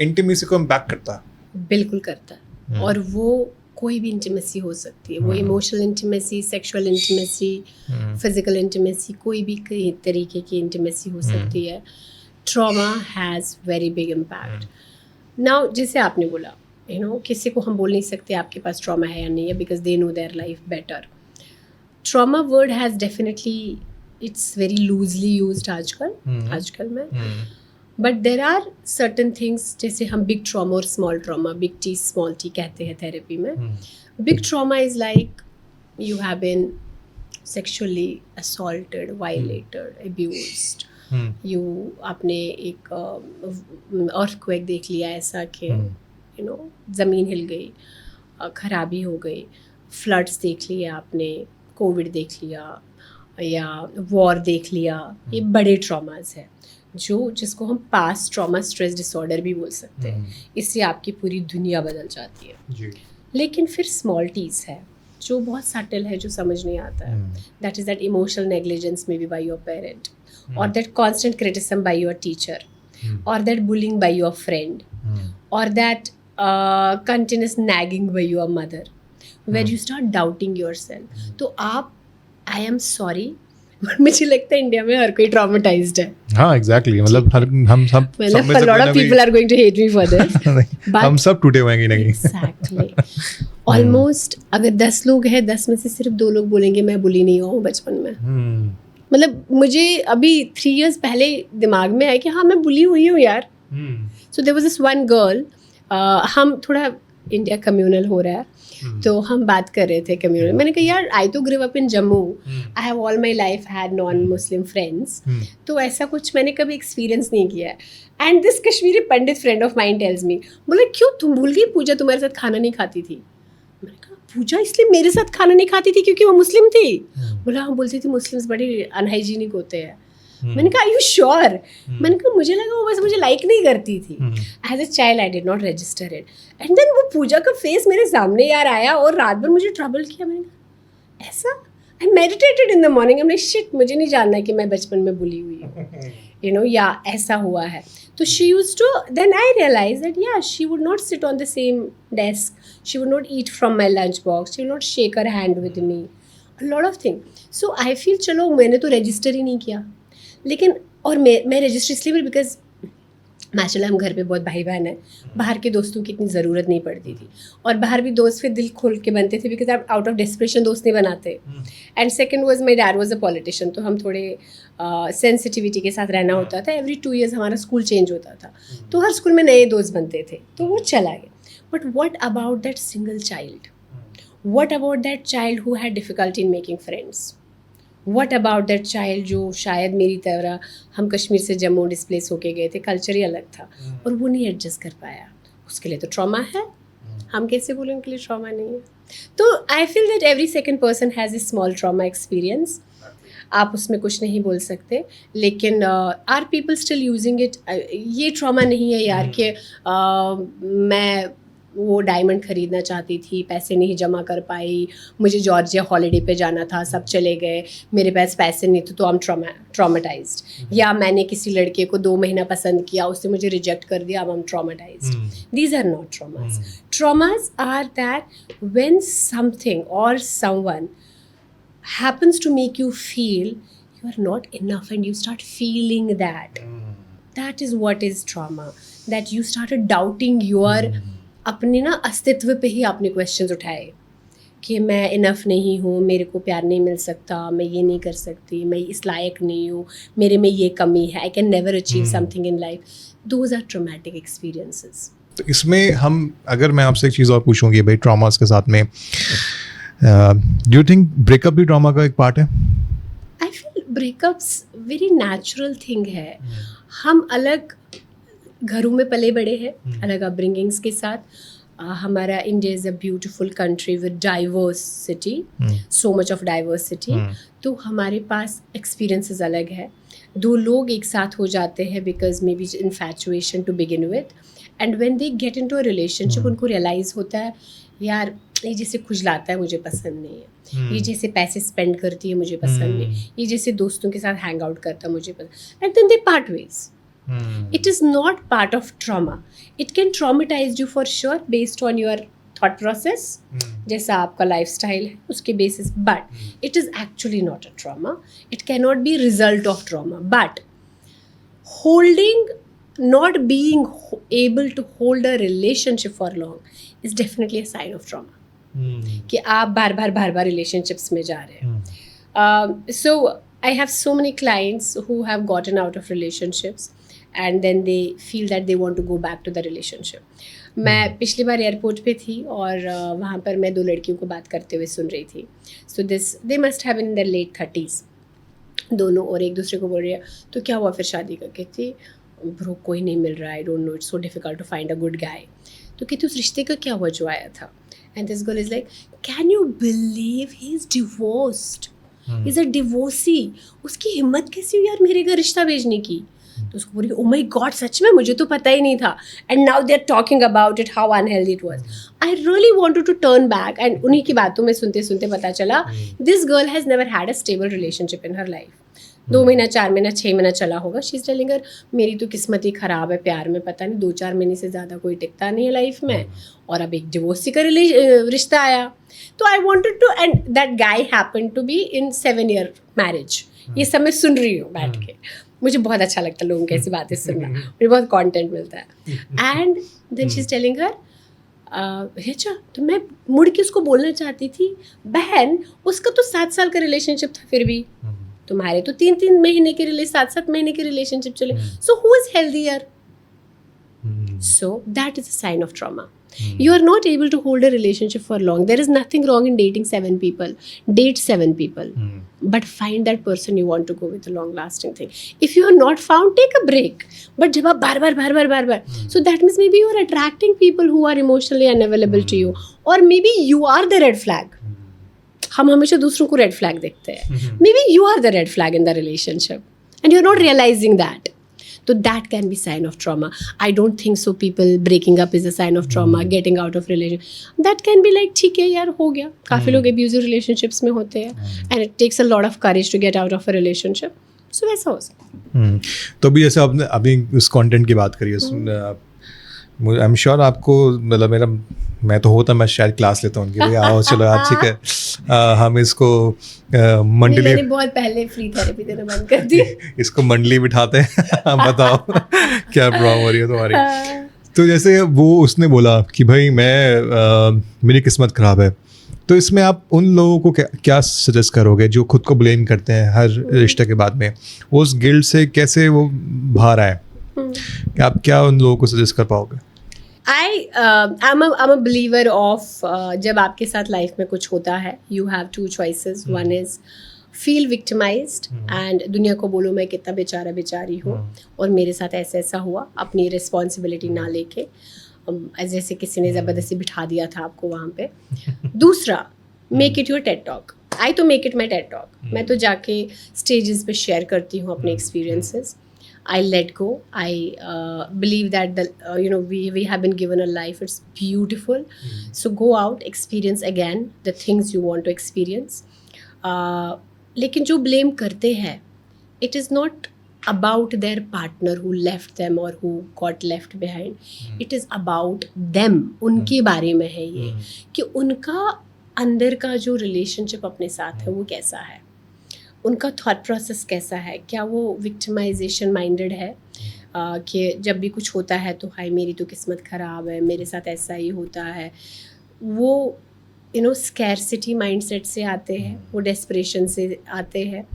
इंटीमेसी को इम्पैक्ट करता है? बिल्कुल करता है. और वो कोई भी इंटीमेसी हो सकती है, वो emotional intimacy, sexual intimacy, physical intimacy, कोई भी कई तरीके की इंटीमेसी हो सकती है. Trauma has very big impact. Now जैसे आपने बोला, किसी को हम बोल नहीं सकते आपके पास ट्रॉमा है या नहीं है, because they know their life better. Trauma word has definitely, it's very loosely used आजकल में. But there are certain things, जैसे हम बिग ट्रॉमा और small trauma, big T small T कहते हैं थेरेपी में. Big trauma is like you have been sexually assaulted, violated, abused. आपने एक अर्थक्वेक देख लिया ऐसा कि ज़मीन हिल गई, खराबी हो गई, फ्लड्स देख लिए आपने, कोविड देख लिया, या वॉर देख लिया. ये बड़े ट्रॉमास हैं जिसको हम पास्ट ट्रॉमा स्ट्रेस डिसऑर्डर भी बोल सकते हैं. इससे आपकी पूरी दुनिया बदल जाती है. लेकिन फिर स्मॉल टीज है जो बहुत सटल है, जो समझ नहीं आता है. That is that emotional negligence may be by your parent, or that constant criticism by your teacher, or that bullying by your friend, or that continuous nagging by your mother, where you start doubting yourself. तो आप, I am sorry, but मुझे लगता है India में हर कोई traumatised है. हाँ exactly, मतलब हम सब a lot of people are going to hate me for this. but हम सब टूटे हुए हैं कि नहीं. Exactly. Almost अगर 10 लोग हैं, 10 में से सिर्फ 2 लोग बोलेंगे मैं बुली नहीं हुआ हूँ बचपन में. मतलब मुझे अभी 3 years पहले दिमाग में आया कि हाँ मैं बुली हुई हूँ यार. So there was this one girl, हम थोड़ा इंडिया कम्युनल हो रहा है, तो हम बात कर रहे थे कम्युनल. मैंने कहा यार आई तो grow up in Jammu, I have all my life had non Muslim friends, तो ऐसा कुछ मैंने कभी एक्सपीरियंस नहीं किया है. And this Kashmiri Pandit friend of mine tells me, बोले क्यों तुम भूल गई पूजा तुम्हारे साथ खाना नहीं खाती थी. मैंने कहा पूजा इसलिए मेरे साथ खाना नहीं खाती थी क्योंकि वो मुस्लिम थी. बोला हाँ, बोलती थी मुस्लिम्स बड़े अनहाइजीनिक होते हैं. मैंने कहा यू श्योर? मैंने कहा मुझे लगा वो बस मुझे लाइक नहीं करती थी. As a child I did not register it. And then वो पूजा का फेस मेरे सामने यार आया और रात भर मुझे ट्रबल किया. मैंने कहा ऐसा? आई मेडिटेटेड इन द मॉर्निंग. हमने शिट, मुझे नहीं जानना कि मैं बचपन में बुली हुई हूँ, या ऐसा हुआ है. तो she used to, then I realize that yeah she would not sit on the same desk, she would not eat from my lunch box, she would not shake her hand with me, a lot of thing. So I feel चलो मैंने तो register ही नहीं किया, लेकिन और मैं register इसलिए because माशाल्लाह हम घर पे बहुत भाई बहन है, बाहर के दोस्तों की इतनी ज़रूरत नहीं पड़ती थी. और बाहर भी दोस्त फिर दिल खोल के बनते थे बिकॉज आप आउट ऑफ डेस्परेशन दोस्त नहीं बनाते. And second was my dad was a politician, तो हम थोड़े सेंसिटिविटी के साथ रहना होता था. एवरी 2 years हमारा स्कूल चेंज होता था, तो हर स्कूल में नए दोस्त बनते थे, तो वो चला गया. But what about that single child? What about that child who had difficulty in making friends? What about that child जो शायद मेरी तरह, हम कश्मीर से जम्मू डिस्प्लेस होके गए थे, कल्चर ही अलग था, और वो नहीं एडजस्ट कर पाया. उसके लिए तो ट्रॉमा है. हम कैसे बोलें उनके लिए ट्रॉमा नहीं है? तो I feel that every second person has a small trauma experience. आप उसमें कुछ नहीं बोल सकते, लेकिन are people still using it? ये ट्रॉमा नहीं है यार कि मैं वो डायमंड खरीदना चाहती थी, पैसे नहीं जमा कर पाई, मुझे जॉर्जिया हॉलीडे पे जाना था, सब चले गए, मेरे पास पैसे नहीं थे, तो आई एम ट्रॉमेटाइज्ड। या मैंने किसी लड़के को 2 महीना पसंद किया, उसने मुझे रिजेक्ट कर दिया, I am traumatised. These are not traumas. Traumas are that when something और someone happens to make you feel you are not enough and you start feeling that. That is what is trauma. That you started doubting your अपने ना अस्तित्व पे ही आपने questions उठाए कि मैं enough नहीं हूँ, मेरे को प्यार नहीं मिल सकता, मैं ये नहीं कर सकती, मैं इस लायक नहीं हूँ, मेरे में ये कमी है, I can never achieve something in life. Those are traumatic experiences. तो इसमें हम अगर मैं आपसे एक चीज़ और पूछूंगी भाई ट्रॉमास के साथ में, डू यू थिंक ब्रेकअप भी ट्रॉमा का एक पार्ट है? I feel breakups very natural thing है. हम अलग घरों में पले बड़े हैं, अलग अपब्रिंगिंग्स के साथ. हमारा India is a beautiful country with diversity, so much of diversity. तो हमारे पास एक्सपीरियंसेस अलग है. 2 लोग एक साथ हो जाते हैं because maybe infatuation to begin with, and when they get into a relationship उनको रियलाइज़ होता है यार ये जैसे खुजलाता है मुझे पसंद नहीं है, ये जैसे पैसे स्पेंड करती है मुझे पसंद नहीं, ये जैसे दोस्तों के साथ हैंग आउट करता है मुझे पसंद, and then they part ways. It is not part of trauma. It can traumatize you for sure based on your thought process, जैसा आपका lifestyle है उसके basis, but it is actually not a trauma. It cannot be result of trauma. But not being able to hold a relationship for long is definitely a sign of trauma. कि आप बार बार relationships में जा रहे हैं. So I have so many clients who have gotten out of relationships and then they feel that they want to go back to the relationship. मैं पिछली बार airport पे थी और वहाँ पर मैं 2 लड़कियों को बात करते हुए सुन रही थी. So they must have in their late 30s दोनों, और एक दूसरे को बोल रही है तो क्या हुआ फिर शादी का. कहती ब्रो कोई नहीं मिल रहा, I don't know, it's so difficult to find a good guy. तो कहती उस रिश्ते का क्या हुआ जो आया था. And this girl is like can you believe he is divorced, he is a divorcee. उसकी हिम्मत कैसी हुई यार मेरे घर रिश्ता भेजने की. तो उसको बोली ओ माय गॉड सच में मुझे तो पता ही नहीं था, and now they are talking about it how unhealthy it was. I really wanted to turn back, and उन्हीं की बातों में सुनते सुनते पता चला this girl has never had a stable relationship in her life. 2 महीना 4 महीना 6 महीना चला होगा. शी इज़ टेलिंग हर मेरी तो किस्मत ही ख़राब है प्यार में, पता नहीं 2-4 महीने से ज़्यादा कोई टिकता नहीं है लाइफ में, और अब एक डिवोर्सी का रिश्ता आया. तो I wanted to, and that guy happen to be in 7-year marriage. ये सब मैं सुन रही हूँ बैठ के. मुझे बहुत अच्छा लगता है लोगों की ऐसी बातें सुनना, मुझे बहुत कंटेंट मिलता है. And then she is telling her अच्छा, तो मैं मुड़ के उसको बोलना चाहती थी बहन उसका तो 7 साल का रिलेशनशिप था, फिर भी तुम्हारे तो 3-3 महीने के 7-7 महीने के रिलेशनशिप चले. So who is healthier? So that is a sign of trauma. You are not able to hold a relationship for long. There is nothing wrong in dating 7 people. Date 7 people. But find that person you want to go with a long lasting thing. If you are not found, take a break. But जब आप बार बार so that means maybe you are attracting people who are emotionally unavailable to you, or maybe you are the red flag. हम हमेशा दूसरों को red flag देखते हैं. Maybe you are the red flag in the relationship and you're not realizing that. So that can be sign of trauma. I don't think so people breaking up is a sign of trauma. Getting out of relationship, that can be like ठीक है यार हो गया. काफ़ी लोग abusive relationships में होते हैं and it takes a lot of courage to get out of a relationship. So वैसा हो सकता. तो अभी जैसे आपने अभी उस कंटेंट की बात करी है, आई एम श्योर आपको मतलब मैं तो होता मैं शायद क्लास लेता हूँ कि भाई आओ चलो यार ठीक है हम इसको मंडली, मैंने बहुत पहले फ्री थेरेपी देना बंद कर दी. इसको मंडली बिठाते हैं बताओ क्या प्रॉब्लम हो रही है तुम्हारी. तो जैसे वो उसने बोला कि भाई मैं मेरी किस्मत ख़राब है, तो इसमें आप उन लोगों को क्या सजेस्ट करोगे जो खुद को ब्लेम करते हैं हर रिश्ते के बाद में, वो उस गिल्ट से कैसे वो बाहर आए, आप क्या उन लोगों को सजेस्ट कर पाओगे? I'm a believer of जब आपके साथ लाइफ में कुछ होता है, you have 2 choices. One is feel victimized and दुनिया को बोलो मैं कितना बेचारा बेचारी हूँ और मेरे साथ ऐसा हुआ, अपनी रिस्पॉन्सिबिलिटी ना लेके जैसे किसी ने ज़बरदस्ती बिठा दिया था आपको वहाँ पे. दूसरा, make it your TED talk. I तो make it my TED talk. मैं तो जाके स्टेजेस पे शेयर करती हूँ अपने experiences. I let go. I believe that we have been given a life. It's beautiful. So go out, experience again the things you want to experience. लेकिन जो blame करते हैं, it is not about their partner who left them or who got left behind. It is about them. उनके बारे में है ये कि उनका अंदर का जो रिलेशनशिप अपने साथ है वो कैसा है, उनका थॉट प्रोसेस कैसा है, क्या वो विक्टिमाइजेशन माइंडेड है कि जब भी कुछ होता है तो हाय मेरी तो किस्मत ख़राब है, मेरे साथ ऐसा ही होता है. वो स्कैरसिटी माइंडसेट से आते हैं, वो डेस्परेशन से आते हैं,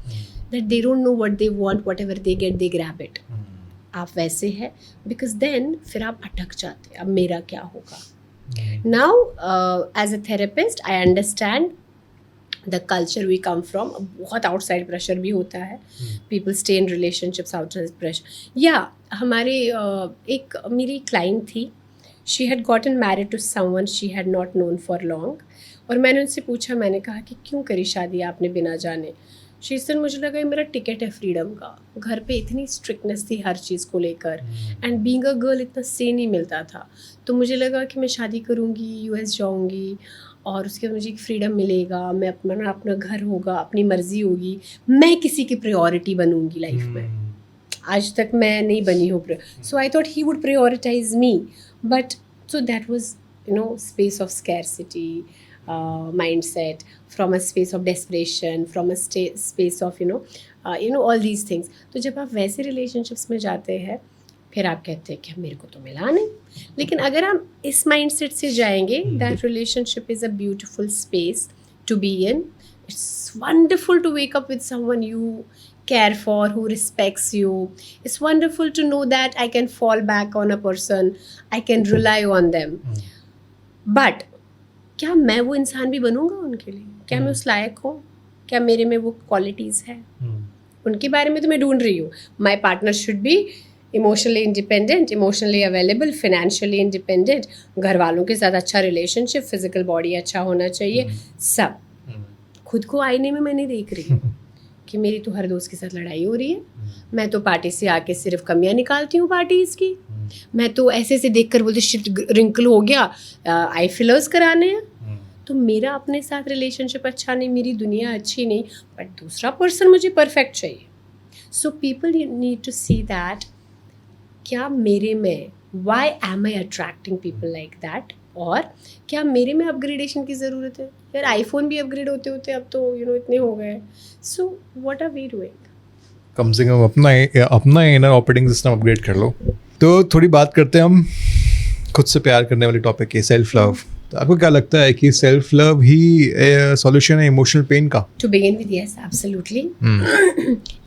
that they don't know what they want, whatever they get they grab it. आप वैसे हैं because then फिर आप अटक जाते हैं, अब मेरा क्या होगा. Now as a therapist I understand the culture we come from. बहुत outside pressure भी होता है, people stay in relationships outside pressure. Yeah, हमारे एक मेरी client थी, she had gotten married to someone she had not known for long. और मैंने उनसे पूछा, मैंने कहा कि क्यों करी शादी आपने बिना जाने. शी सेड मुझे लगा ये मेरा टिकट है फ्रीडम का. घर पे इतनी स्ट्रिक्टनेस थी हर चीज़ को लेकर, एंड बीइंग अ गर्ल इतना से नहीं मिलता था. तो मुझे लगा कि मैं शादी करूँगी, यूएस जाऊँगी और उसके बाद मुझे एक फ्रीडम मिलेगा, मैं अपना घर होगा, अपनी मर्जी होगी, मैं किसी की प्रायोरिटी बनूँगी लाइफ में. आज तक मैं नहीं बनी हूँ. So I thought he would prioritize me, but so that was space of scarcity mindset, from a space of desperation, from a space of all these things. तो जब आप वैसे relationships में जाते हैं फिर आप कहते हैं कि मेरे को तो मिला नहीं. लेकिन अगर हम इस mindset से जाएंगे, that relationship is a beautiful space to be in. It's wonderful to wake up with someone you care for, who respects you. It's wonderful to know that I can fall back on a person, I can rely on them. But क्या मैं वो इंसान भी बनूंगा उनके लिए? क्या मैं उस लायक हूँ? क्या मेरे में वो क्वालिटीज़ है? उनके बारे में तो मैं ढूंढ रही हूँ. My partner should be emotionally independent, emotionally available, financially independent, घर वालों के साथ अच्छा रिलेशनशिप, फिजिकल बॉडी अच्छा होना चाहिए. सब खुद को आईने में मैं नहीं देख रही हूँ कि मेरी तो हर दोस्त के साथ लड़ाई हो रही है, मैं तो पार्टी से आके सिर्फ कमियाँ निकालती हूँ पार्टीज़ की, मैं तो ऐसे से देख कर बोलती शिट रिंकल हो गया, आई फिलर्स कराने हैं. तो मेरा अपने साथ रिलेशनशिप अच्छा नहीं, मेरी दुनिया अच्छी नहीं, बट दूसरा पर्सन मुझे परफेक्ट चाहिए. So people need to see that क्या मेरे में, why am I attracting people like that, और क्या मेरे में अपग्रेडेशन की ज़रूरत है. यार आईफोन भी अपग्रेड होते होते अब तो इतने हो गए. So what are we doing? कम से कम अपना इनर ऑपरेटिंग सिस्टम अपग्रेड कर लो. तो थोड़ी बात करते हैं हम खुद से प्यार करने वाले टॉपिक की, सेल्फ लव. तो आपको क्या लगता है कि सेल्फ लव ही सॉल्यूशन है इमोशनल पेन का? To begin with yes, absolutely.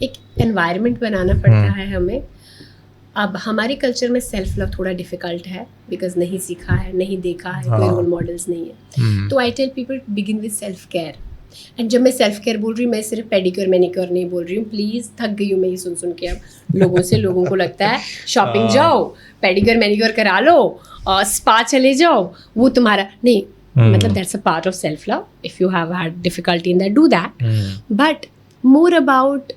एक एनवायरनमेंट बनाना पड़ता है हमें. अब हमारे कल्चर में सेल्फ लव थोड़ा डिफिकल्ट है बिकॉज नहीं सीखा है, नहीं देखा है, कोई रोल मॉडल्स नहीं है. तो I tell people begin with self care. And जब मैं सेल्फ केयर बोल रही हूँ, मैं सिर्फ पेडिक्योर मैनिक्योर नहीं बोल रही हूँ. प्लीज़, थक गई हूँ मैं ये सुन के अब लोगों को लगता है शॉपिंग जाओ, पेडिक्योर मैनिक्योर करा लो, स्पा चले जाओ, वो तुम्हारा नहीं. मतलब that's a part of self love. If you have had difficulty in that, do that. But more about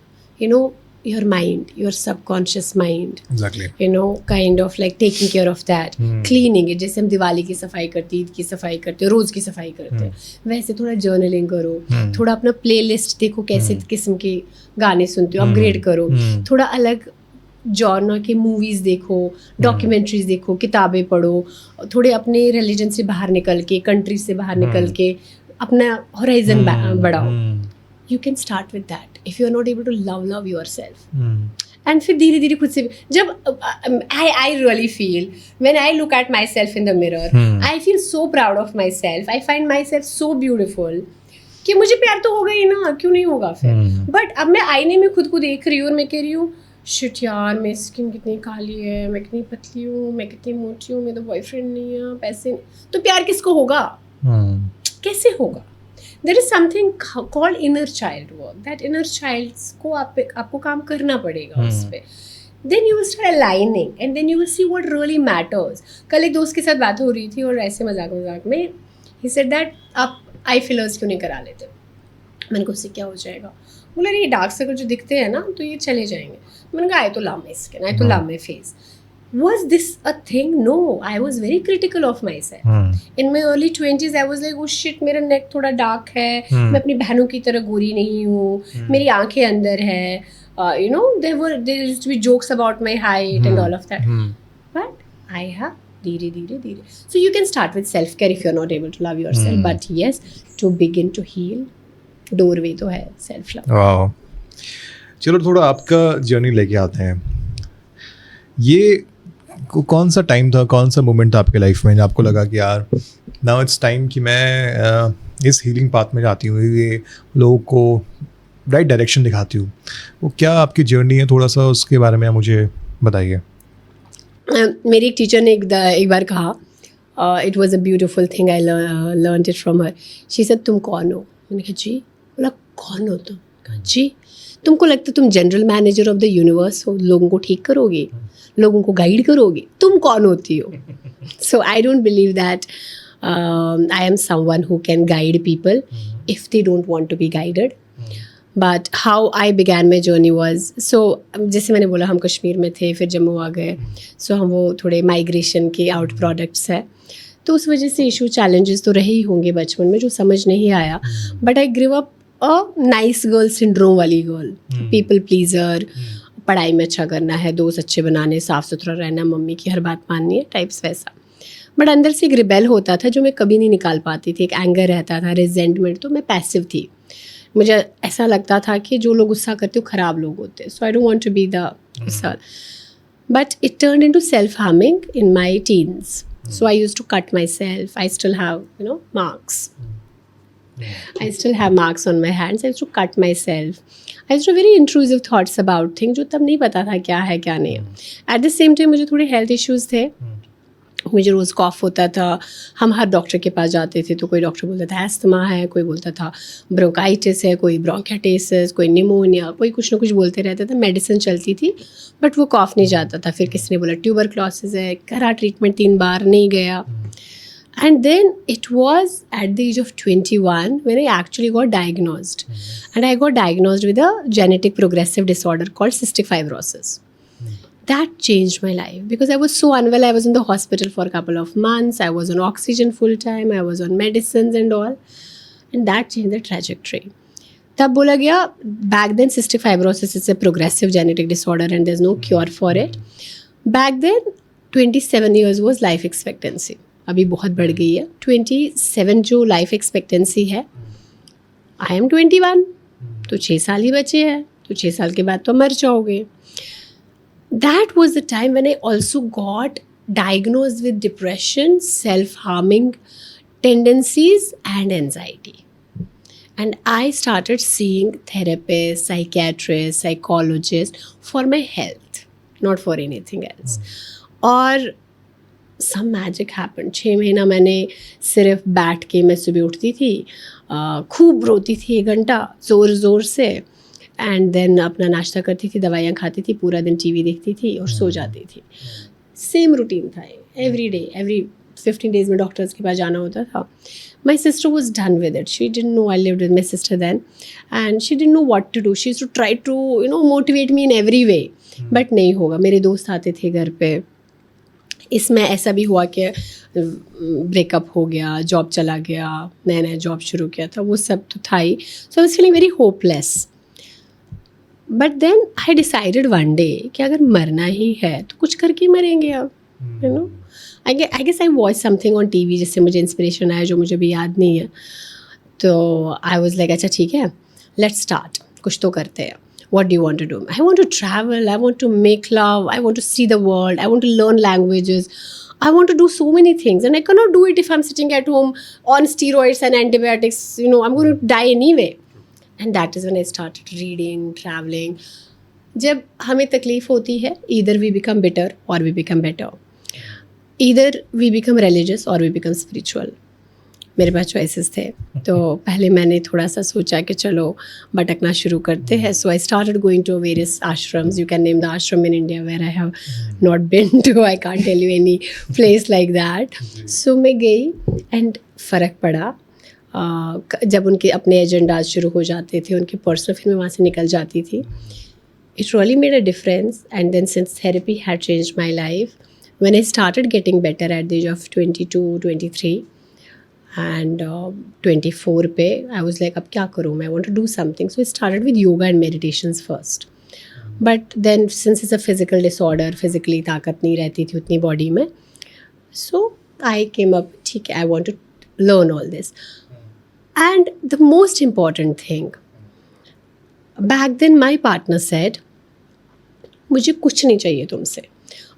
your mind, your subconscious mind. Exactly. Kind of like taking care of that. Cleaning it. जैसे हम दिवाली की सफाई करते, ईद की सफाई करते, रोज़ की सफाई करते, वैसे थोड़ा जर्नलिंग करो, थोड़ा अपना प्लेलिस्ट देखो, कैसे किस्म के गाने सुनते हो, अपग्रेड करो, थोड़ा अलग जॉनर के मूवीज़ देखो, डॉक्यूमेंट्रीज देखो, किताबें पढ़ो, थोड़े अपने रिलीजन से बाहर निकल के, कंट्री से बाहर निकल के अपना हॉराइजन बढ़ाओ. You can start with that if you are not able to love yourself. And फिर धीरे धीरे खुद से जब I really feel when I look at myself in the mirror, I feel so proud of myself. I find myself so beautiful कि मुझे प्यार तो होगा ही ना, क्यों नहीं होगा फिर. बट अब मैं आईने में खुद को देख रही हूँ और मैं कह रही हूँ शिट यार, मेरी स्किन कितनी काली है, मैं कितनी पतली हूँ, मैं कितनी मोटी हूँ, मेरा बॉयफ्रेंड नहीं है, पैसे नहीं, तो प्यार किसको होगा? कैसे होगा? There is something called inner child work. That inner child को आपको काम करना पड़ेगा उस पे. Then you will start aligning and then you will see what really matters. कल एक दोस्त के साथ बात हो रही थी और ऐसे मजाक में he said that आप आई फिलर्स क्यों नहीं करा लेते? मैंने कहा उससे क्या हो जाएगा? बोला ये डार्क सर्कल जो दिखते हैं ना तो ये चले जाएंगे। मैंने कहा आई तो लव माई स्किन, आई तो love my face. Was this a thing? No, I was very critical of myself. In my early 20s, I was like, oh shit, मेरा neck थोड़ा dark है, मैं अपनी बहनों की तरह गोरी नहीं हूँ, मेरी आंखें अंदर है, you know, there used to be jokes about my height and all of that. But I have धीरे. So you can start with self care if you're not able to love yourself. But yes, to begin to heal, doorway तो है self love. वाह, चलो थोड़ा आपका journey लेके आते हैं। ये कौन सा टाइम था, कौन सा मोमेंट था आपके लाइफ में जब आपको लगा कि यार नाउ इट्स टाइम कि मैं इस हीलिंग पाथ में जाती हूँ, ये लोगों को राइट डायरेक्शन दिखाती हूँ? वो क्या आपकी जर्नी है, थोड़ा सा उसके बारे में आप मुझे बताइए। मेरी एक टीचर ने एक बार कहा, it was a beautiful thing, I learn it from her. She said तुम कौन हो? मैंने कहा जी। बोला कौन हो तुम? कहा जी, तुमको लगता तुम general manager of the universe हो, लोगों को ठीक करोगी, लोगों को गाइड करोगी? तुम कौन होती हो? So I don't believe that I am someone who can guide people if they don't want to be guided. But how I began my journey was, so जैसे मैंने बोला हम कश्मीर में थे, फिर जम्मू आ गए, सो हम वो थोड़े माइग्रेशन के आउट प्रोडक्ट्स है, तो उस वजह से इशू चैलेंजेस तो रहे ही होंगे बचपन में जो समझ नहीं आया। But I grow up a nice girl syndrome वाली गर्ल, पीपल प्लीजर, पढ़ाई में अच्छा करना है, दोस्त अच्छे बनाने, साफ सुथरा रहना, मम्मी की हर बात माननी है, टाइप्स वैसा। बट अंदर से एक रिबेल होता था जो मैं कभी नहीं निकाल पाती थी, एक एंगर रहता था, रिजेंटमेंट, तो मैं पैसिव थी। मुझे ऐसा लगता था कि जो लोग गुस्सा करते हो खराब लोग होते हैं, so I don't want to be the गुस्सा। But it turned into self harming in my teens, so I used to cut my self, I still have you know marks. I still have marks on my hands. I used to cut myself. I used to very intrusive thoughts about things जो तब नहीं पता था क्या है क्या नहीं है. At the same time मुझे थोड़े हेल्थ इश्यूज थे, मुझे रोज़ कॉफ होता था, हम हर डॉक्टर के पास जाते थे तो कोई डॉक्टर बोलता था एस्थमा है, कोई बोलता था ब्रोंकाइटिस है, कोई ब्रोंकाइटिस, कोई निमोनिया, कोई कुछ ना कुछ बोलते रहता था। मेडिसिन चलती थी बट वो कॉफ नहीं जाता था। फिर किसी ने बोला ट्यूबरक्लोसिस है, करा ट्रीटमेंट 3 बार, नहीं गया। And then it was at the age of 21 when I actually got diagnosed. And I got diagnosed with a genetic progressive disorder called cystic fibrosis. That changed my life because I was so unwell. I was in the hospital for a couple of months. I was on oxygen full time. I was on medicines and all. And that changed the trajectory. तब बोला गया, back then cystic fibrosis is a progressive genetic disorder and there's no cure for it. Back then 27 years was life expectancy. अभी बहुत बढ़ गई है, 27 जो life expectancy है। आई एम 21, तो 6 साल ही बचे हैं, तो 6 साल के बाद तो मर जाओगे। That was the time when I also got diagnosed with depression, self harming tendencies and anxiety, and I started seeing therapist, psychiatrist, psychologist for my health, not for anything else. और सम मैजिक हैपन। 6 महीना मैंने सिर्फ बैठ के, मैं सुबह उठती थी, खूब रोती थी 1 घंटा ज़ोर से, एंड देन अपना नाश्ता करती थी, दवाइयाँ खाती थी, पूरा दिन टीवी देखती थी और सो जाती थी। सेम रूटीन था एवरी डे, एवरी 15 डेज़ में डॉक्टर्स के पास जाना होता था। My sister was done with it, she didn't know, I lived with my sister then, and she didn't know what to do. She used to try to motivate me in every way, but नहीं होगा। मेरे दोस्त आते थे घर पे, इसमें ऐसा भी हुआ कि ब्रेकअप हो गया, जॉब चला गया, नया जॉब शुरू किया था, वो सब तो था ही। So I was feeling very hopeless. But then I decided one day कि अगर मरना ही है तो कुछ करके मरेंगे अब, you know. I guess I watch something on TV जिससे मुझे इंस्पिरेशन आया, जो मुझे भी याद नहीं है। तो आई वाज लाइक अच्छा ठीक है, लेट्स स्टार्ट, कुछ तो करते हैं। What do you want to do? I want to travel. I want to make love. I want to see the world. I want to learn languages. I want to do so many things. And I cannot do it if I'm sitting at home on steroids and antibiotics. You know, I'm going to die anyway. And that is when I started reading, traveling. जब हमें तकलीफ होती है, either we become bitter or we become better. Either we become religious or we become spiritual. मेरे पास choices थे। तो पहले मैंने थोड़ा सा सोचा कि चलो भटकना शुरू करते हैं। So I started going to various ashrams, you can name the ashram in India where I have not been to, I can't tell you any place like that. So मैं गई एंड फ़र्क पड़ा। जब उनके अपने एजेंडाज शुरू हो जाते थे, उनके पर्सनल, फिर मैं वहाँ से निकल जाती थी. It really made a difference. And then since therapy had changed my life, when I started getting better at the age of 22, 23 and 24 पे, I was like, अब क्या करूँ, I want to do something. So I started with yoga and meditations first. But then since it's a physical disorder, physically ताकत नहीं रहती थी उतनी body में, so I came up, ठीक है, I want to learn all this. And the most important thing, back then my partner said, मुझे कुछ नहीं चाहिए तुमसे,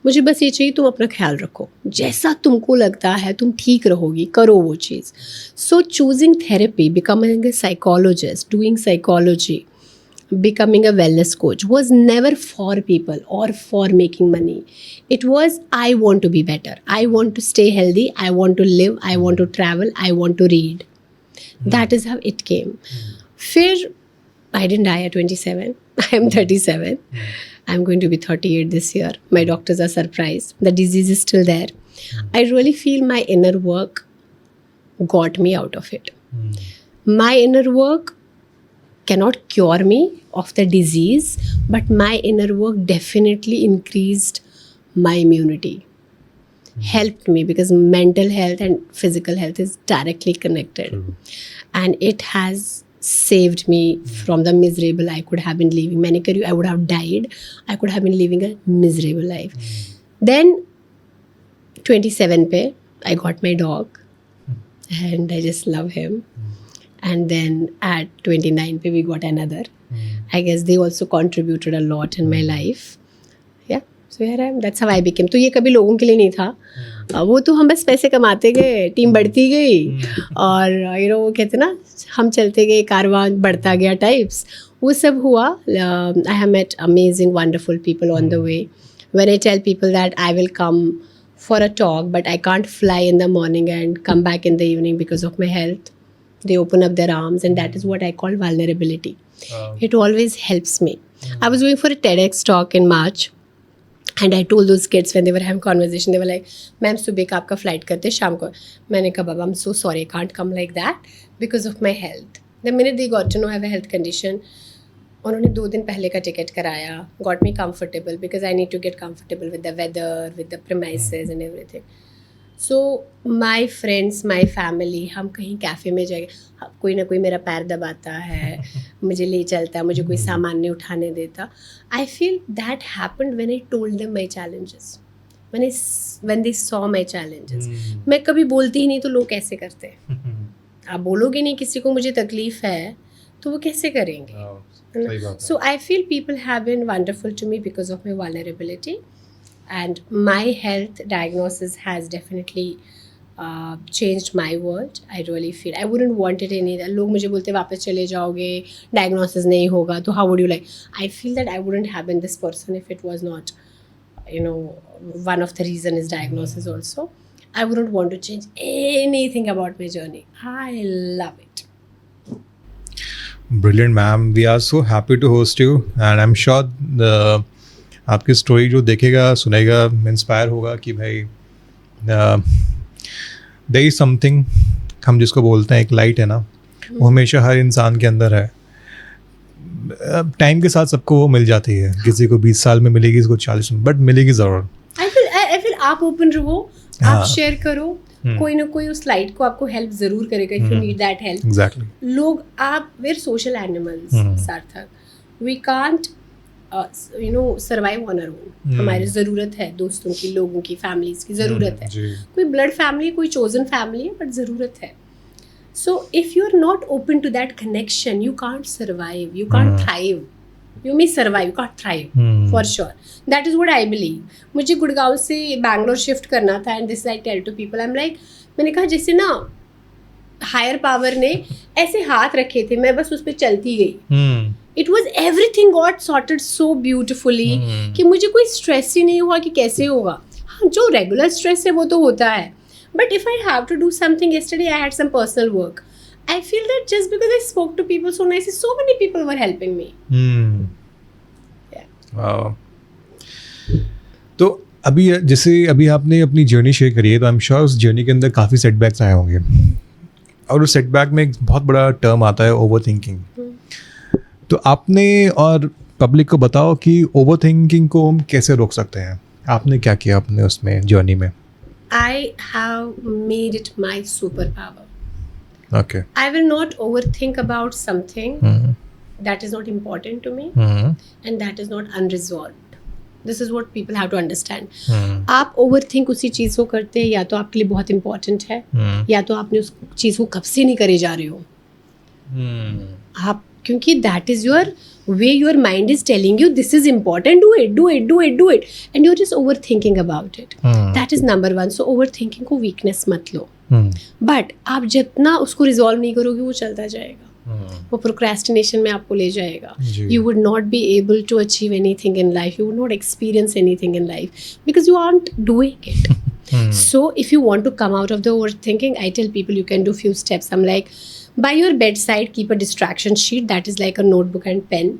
मुझे बस ये चाहिए तुम अपना ख्याल रखो, जैसा तुमको लगता है तुम ठीक रहोगी, करो वो चीज़. So choosing therapy, becoming a psychologist, doing psychology, becoming a wellness coach was never for people or for making money. It was, I want to be better, I want to stay healthy, I want to live, I want to travel, I want to read. That is how it came. फिर I didn't die at 27. I am 37. I'm going to be 38 this year. My doctors are surprised. The disease is still there. I really feel my inner work got me out of it. My inner work cannot cure me of the disease, but my inner work definitely increased my immunity. Helped me, because mental health and physical health is directly connected. And it has saved me from the miserable I could have been living. मैंने करी, I would have died. I could have been living a miserable life. Then 27 पे I got my dog and I just love him. And then at 29 पे we got another. I guess they also contributed a lot in my life. Yeah, so here I am. That's how I became. तो ये कभी लोगों के लिए नहीं था, वो तो हम बस पैसे कमाते गए, टीम बढ़ती गई, और वो कहते ना, हम चलते गए, कारवां बढ़ता गया टाइप्स, वो सब हुआ. I have met amazing, wonderful people on the way. When I tell people that I will come for a talk, but I can't fly in the morning and come back in the evening because of my health, they open up their arms, and that is what I call vulnerability. It always helps me. I was going for a TEDx talk in March. And I told those kids when they were having conversation, they were like, ma'am सुबह का आपका flight करते शाम को. मैंने कहा बाबा, I'm so sorry, I can't come like that because of my health. The minute they got to know I have a health condition, उन्होंने 2 दिन पहले का टिकट कराया, got me comfortable because I need to get comfortable with the weather, with the premises and everything. So my friends, my family, हम कहीं cafe में जाएंगे, कोई ना कोई मेरा पैर दबाता है, मुझे ले चलता है, मुझे कोई सामान नहीं उठाने देता. I feel that happened when I told them my challenges, when they saw my challenges. मैं कभी बोलती ही नहीं तो लोग कैसे करते हैं? आप बोलोगे नहीं किसी को मुझे तकलीफ़ है तो वो कैसे करेंगे? So I feel people have been wonderful to me because of my vulnerability. And my health diagnosis has definitely changed my world. I really feel I wouldn't want it any. लोग मुझे बोलते वापस चले जाओगे, diagnosis नहीं होगा, तो how would you like? I feel that I wouldn't have been this person if it was not, one of the reason is diagnosis also. I wouldn't want to change anything about my journey. I love it. Brilliant, ma'am. We are so happy to host you, and I'm sure आपकी story जो देखेगा सुनेगा inspire होगा कि भाई there is something, हम जिसको बोलते हैं एक लाइट है ना, वो हमेशा हर इंसान के अंदर है. टाइम के साथ सबको वो मिल जाती है, किसी को 20 साल में मिलेगी, किसी को 40 में, बट मिलेगी ज़रूर. आई फील आप ओपन रहो, आप शेयर करो, कोई ना कोई उस लाइट को आपको हेल्प जरूर करेगा if you need that help. Exactly. लोग, आप, we're social animals Sarthak, we can't survive on our own. हमारी ज़रूरत है दोस्तों की, लोगों की, फैमिलीज की ज़रूरत है. कोई ब्लड फैमिली, कोई चोजन फैमिली है, बट ज़रूरत है. So if you are not open to that connection, you can't survive, you can't thrive. You may survive, you can't thrive, for sure. That is what I believe. मुझे गुड़गांव से Bangalore shift करना था, and this I tell to people. I'm like, मैंने कहा जैसे ना higher power ने ऐसे हाथ रखे थे, मैं बस उस पर चलती गई. It was everything got sorted so beautifully कि मुझे कोई स्ट्रेस ही नहीं हुआ कि कैसे होगा. हाँ, जो रेगुलर स्ट्रेस है वो तो होता है, but if I have to do something, yesterday I had some personal work. I feel that just because I spoke to people so nicely, so many people were helping me. Yeah. Wow. तो अभी आपने अपनी journey share करी है, तो I am sure उस journey के अंदर काफ़ी सेटबैक्स आए होंगे, और उस सेटबैक में एक बहुत बड़ा टर्म आता है ओवर थिंकिंग। तो आपने और पब्लिक को बताओ कि ओवर थिंकिंग को हम कैसे रोक सकते हैं, आपने क्या किया अपने उसमें जर्नी में? I have made it my superpower. Okay. I will not overthink about something that is not important to me and that is not unresolved. This is what people have to understand. आप overthink उसी चीज़ को करते हैं या तो आपके लिए बहुत important है या तो आपने उस चीज़ को कब से नहीं करे जा रहे हो आप, क्योंकि that is your way, your mind is telling you this is important, do it and you're just overthinking about it. That is number one. So overthinking को weakness मत लो, but आप जितना उसको resolve नहीं करोगे वो चलता जाएगा, वो procrastination में आपको ले जाएगा. You would not be able to achieve anything in life, you would not experience anything in life because you aren't doing it. So if you want to come out of the overthinking, I tell people you can do few steps. I'm like, by your bedside keep a distraction sheet, that is like a notebook and pen.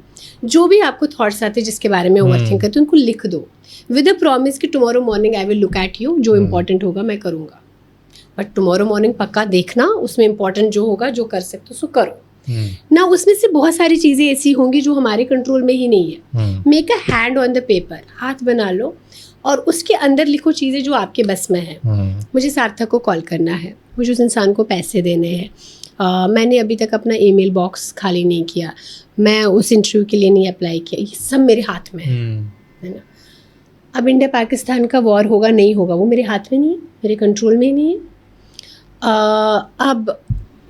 जो भी आपको thoughts आते हैं जिसके बारे में overthink करते हो उनको लिख दो विद अ प्रॉमिस कि tomorrow morning I will look at you, जो इम्पोर्टेंट होगा मैं करूँगा, बट टुमारो मॉर्निंग पक्का देखना, उसमें इम्पोर्टेंट जो होगा जो कर सकते हो सो करो ना. उसमें से बहुत सारी चीज़ें ऐसी होंगी जो हमारे कंट्रोल में ही नहीं है. Make a hand on the paper, हाथ बना लो और उसके अंदर लिखो चीज़ें जो आपके बस में है. मुझे सार्थक को कॉल करना है, मुझे उस इंसान को पैसे देने हैं, मैंने अभी तक अपना ईमेल बॉक्स खाली नहीं किया, मैं उस इंटरव्यू के लिए नहीं अप्लाई किया, ये सब मेरे हाथ में है ना. अब इंडिया पाकिस्तान का वॉर होगा नहीं होगा वो मेरे हाथ में नहीं है, मेरे कंट्रोल में नहीं है. अब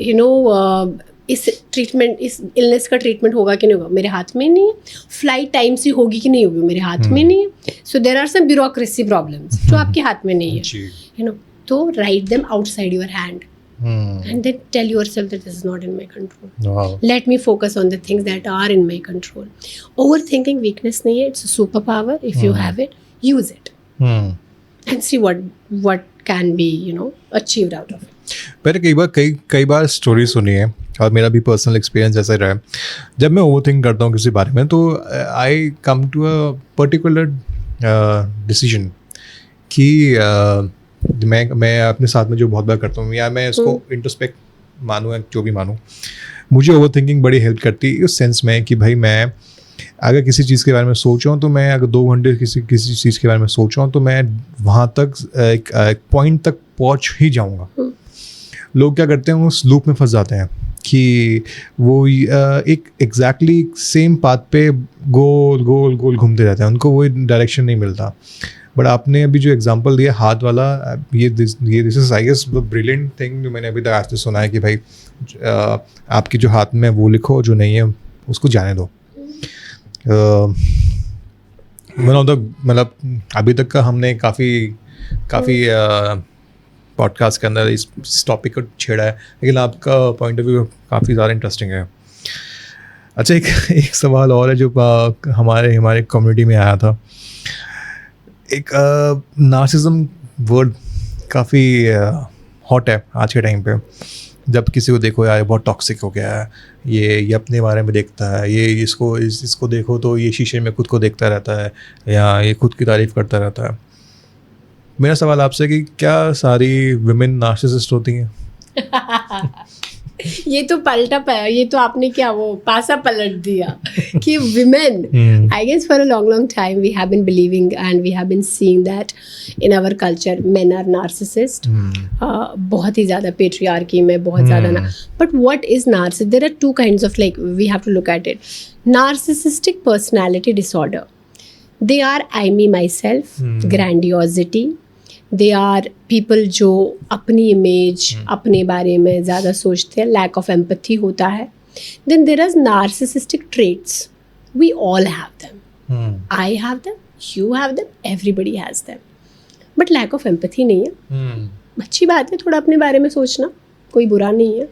यू नो इस ट्रीटमेंट, इस इलनेस का ट्रीटमेंट होगा कि नहीं होगा मेरे हाथ में नहीं है. फ्लाइट टाइम से होगी कि नहीं होगी मेरे हाथ में नहीं है. So there are some bureaucracy problems जो आपके हाथ में नहीं है, यू नो. तो write them outside your hand and then tell yourself that this is not in my control. Wow. Let me focus on the things that are in my control. Overthinking weakness nahi hai, it's a superpower. If you have it, use it and see what can be, you know, achieved out of it. मैंने कई बार story सुनी है और मेरा भी personal experience ऐसा रहा है. जब मैं ओवरथिंक करता हूँ किसी बारे में तो I come to a particular decision कि मैं अपने साथ में जो बहुत बार करता हूँ या मैं इसको इंट्रोस्पेक्ट मानूँ या जो भी मानूँ, मुझे ओवरथिंकिंग बड़ी हेल्प करती है उस सेंस में कि भाई मैं अगर किसी चीज़ के बारे में सोच रहा हूँ तो मैं अगर 2 घंटे किसी चीज़ के बारे में सोच रहा हूँ तो मैं वहाँ तक एक पॉइंट तक पहुँच ही जाऊँगा. लोग क्या करते हैं, उस लूप में फंस जाते हैं कि वो एक एग्जैक्टली सेम पाथ पे गोल गोल गोल घूमते रहते हैं, उनको वो डायरेक्शन नहीं मिलता. बट आपने अभी जो एग्जांपल दिया हाथ वाला, ये this is I guess brilliant thing जो मैंने अभी तक आज तक सुना है कि भाई आपकी जो हाथ में वो लिखो, जो नहीं है उसको जाने दो. मतलब अभी तक का हमने काफ़ी पॉडकास्ट के अंदर इस टॉपिक को छेड़ा है, लेकिन आपका पॉइंट ऑफ व्यू काफ़ी ज़्यादा इंटरेस्टिंग है. अच्छा, एक सवाल और है जो हमारे कम्युनिटी में आया था. एक नार्सिज्म वर्ड काफ़ी हॉट है आज के टाइम पे. जब किसी को देखो यार बहुत टॉक्सिक हो गया है, ये अपने बारे में देखता है, ये इसको देखो तो ये शीशे में खुद को देखता रहता है या ये खुद की तारीफ़ करता रहता है. मेरा सवाल आपसे कि क्या सारी विमेन नार्सिसिस्ट होती हैं? ये तो आपने क्या वो पासा पलट दिया कि women, I guess for a long time we have been believing and we have been seeing that in our culture men are narcissist. बहुत ही ज़्यादा patriarchy में बहुत ज़्यादा ना. But what is narcissist? There are two kinds of, like, we have to look at it. Narcissistic personality disorder. They are I, me, myself, grandiosity. They are people जो अपनी image अपने बारे में ज़्यादा सोचते हैं, लैक ऑफ एम्पैथी होता है. Then there are narcissistic traits. We all have them, I have them, you have them, everybody has them, but lack of empathy नहीं है. अच्छी बात है थोड़ा अपने बारे में सोचना, कोई बुरा नहीं है.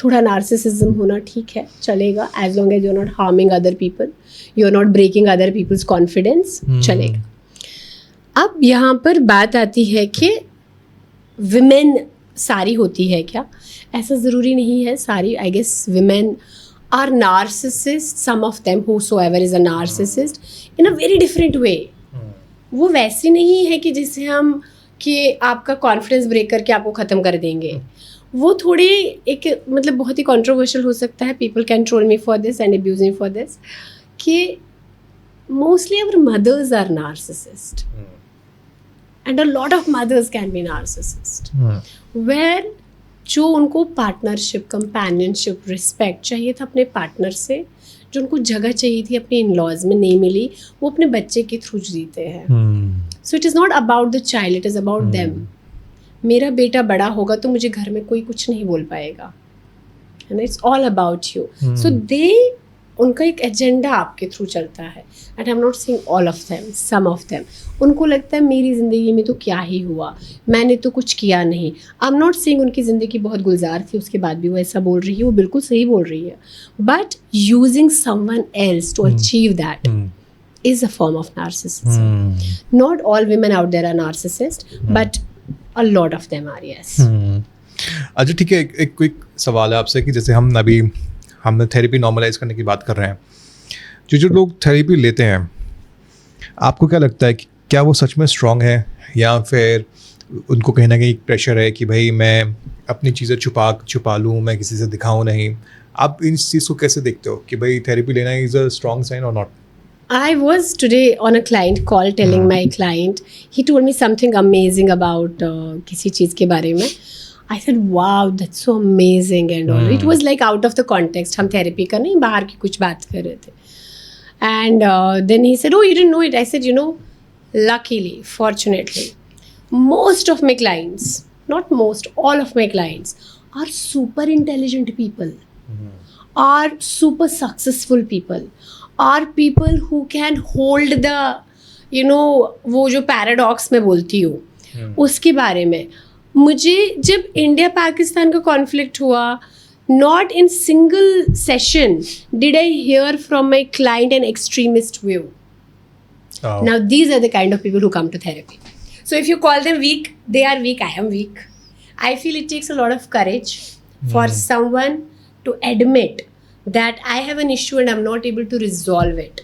थोड़ा नार्सिसिज्म होना ठीक है, चलेगा, as long as you are not harming other people, you are not breaking other people's confidence, चलेगा. अब यहाँ पर बात आती है कि विमेन सारी होती है क्या? ऐसा ज़रूरी नहीं है सारी. I guess women are narcissist, some of them whosoever is a narcissist in a very different way. वो वैसी नहीं है कि जिसे हम कि आपका कॉन्फिडेंस ब्रेक करके आपको ख़त्म कर देंगे. वो थोड़े एक मतलब बहुत ही कंट्रोवर्शियल हो सकता है, people can troll me for this and abuse me for this, कि mostly our mothers are narcissist and a lot of mothers can be narcissist, where जो उनको पार्टनरशिप, कंपेनियनशिप, रिस्पेक्ट चाहिए था अपने पार्टनर से, जो उनको जगह चाहिए थी अपने इन लॉज में नहीं मिली, वो अपने बच्चे के थ्रू जीते हैं. So it is not about the child, it is about them. मेरा बेटा बड़ा होगा तो मुझे घर में कोई कुछ नहीं बोल पाएगा, and it's all about you. So they, उनका एक एजेंडा आपके थ्रू चलता है, and I am not saying all of them, some of them. उनको लगता है मेरी ज़िंदगी में तो क्या ही हुआ, मैंने तो कुछ किया नहीं. आई एम नॉट सेइंग उनकी ज़िंदगी बहुत गुलजार थी, उसके बाद भी वो ऐसा बोल रही है, वो बिल्कुल सही बोल रही है. But using someone else to achieve that is a form of narcissism. Not all women out there are narcissists, but a lot of them are, yes. अच्छा ठीक है, एक क्विक सवाल है आपसे कि जैसे हमने थेरेपी नॉर्मलाइज करने की बात कर रहे हैं, जो लोग थेरेपी लेते हैं, आपको क्या लगता है कि क्या वो सच में स्ट्रांग है, या फिर उनको कहीं ना कहीं प्रेशर है कि भाई मैं अपनी चीज़ें छुपा लूँ, मैं किसी से दिखाऊँ नहीं? आप इस चीज़ को कैसे देखते हो कि भाई थेरेपी लेना इज़ अ स्ट्रांग साइन और not? I was today on a client call telling my client, he told me something amazing about किसी चीज़ के बारे में. I said, wow, that's so amazing and all. It was like out of the context. हम therapy का नहीं, बाहर की कुछ बात कर रहे थे. And then he said, oh, you didn't know it. I said, you know, luckily, fortunately, most of my clients, not most, all of my clients are super intelligent people, are super successful people, are people who can hold the, you know, वो जो paradox मैं बोलती हूँ उसके बारे में. मुझे जब इंडिया पाकिस्तान का कॉन्फ्लिक्ट हुआ, not in single session did I hear from my client an extremist view. Oh. Now these are the kind of people who come to therapy. So if you call them weak, they are weak, I am weak. I feel it takes a lot of courage for someone to admit that I have an issue and I'm not able to resolve it.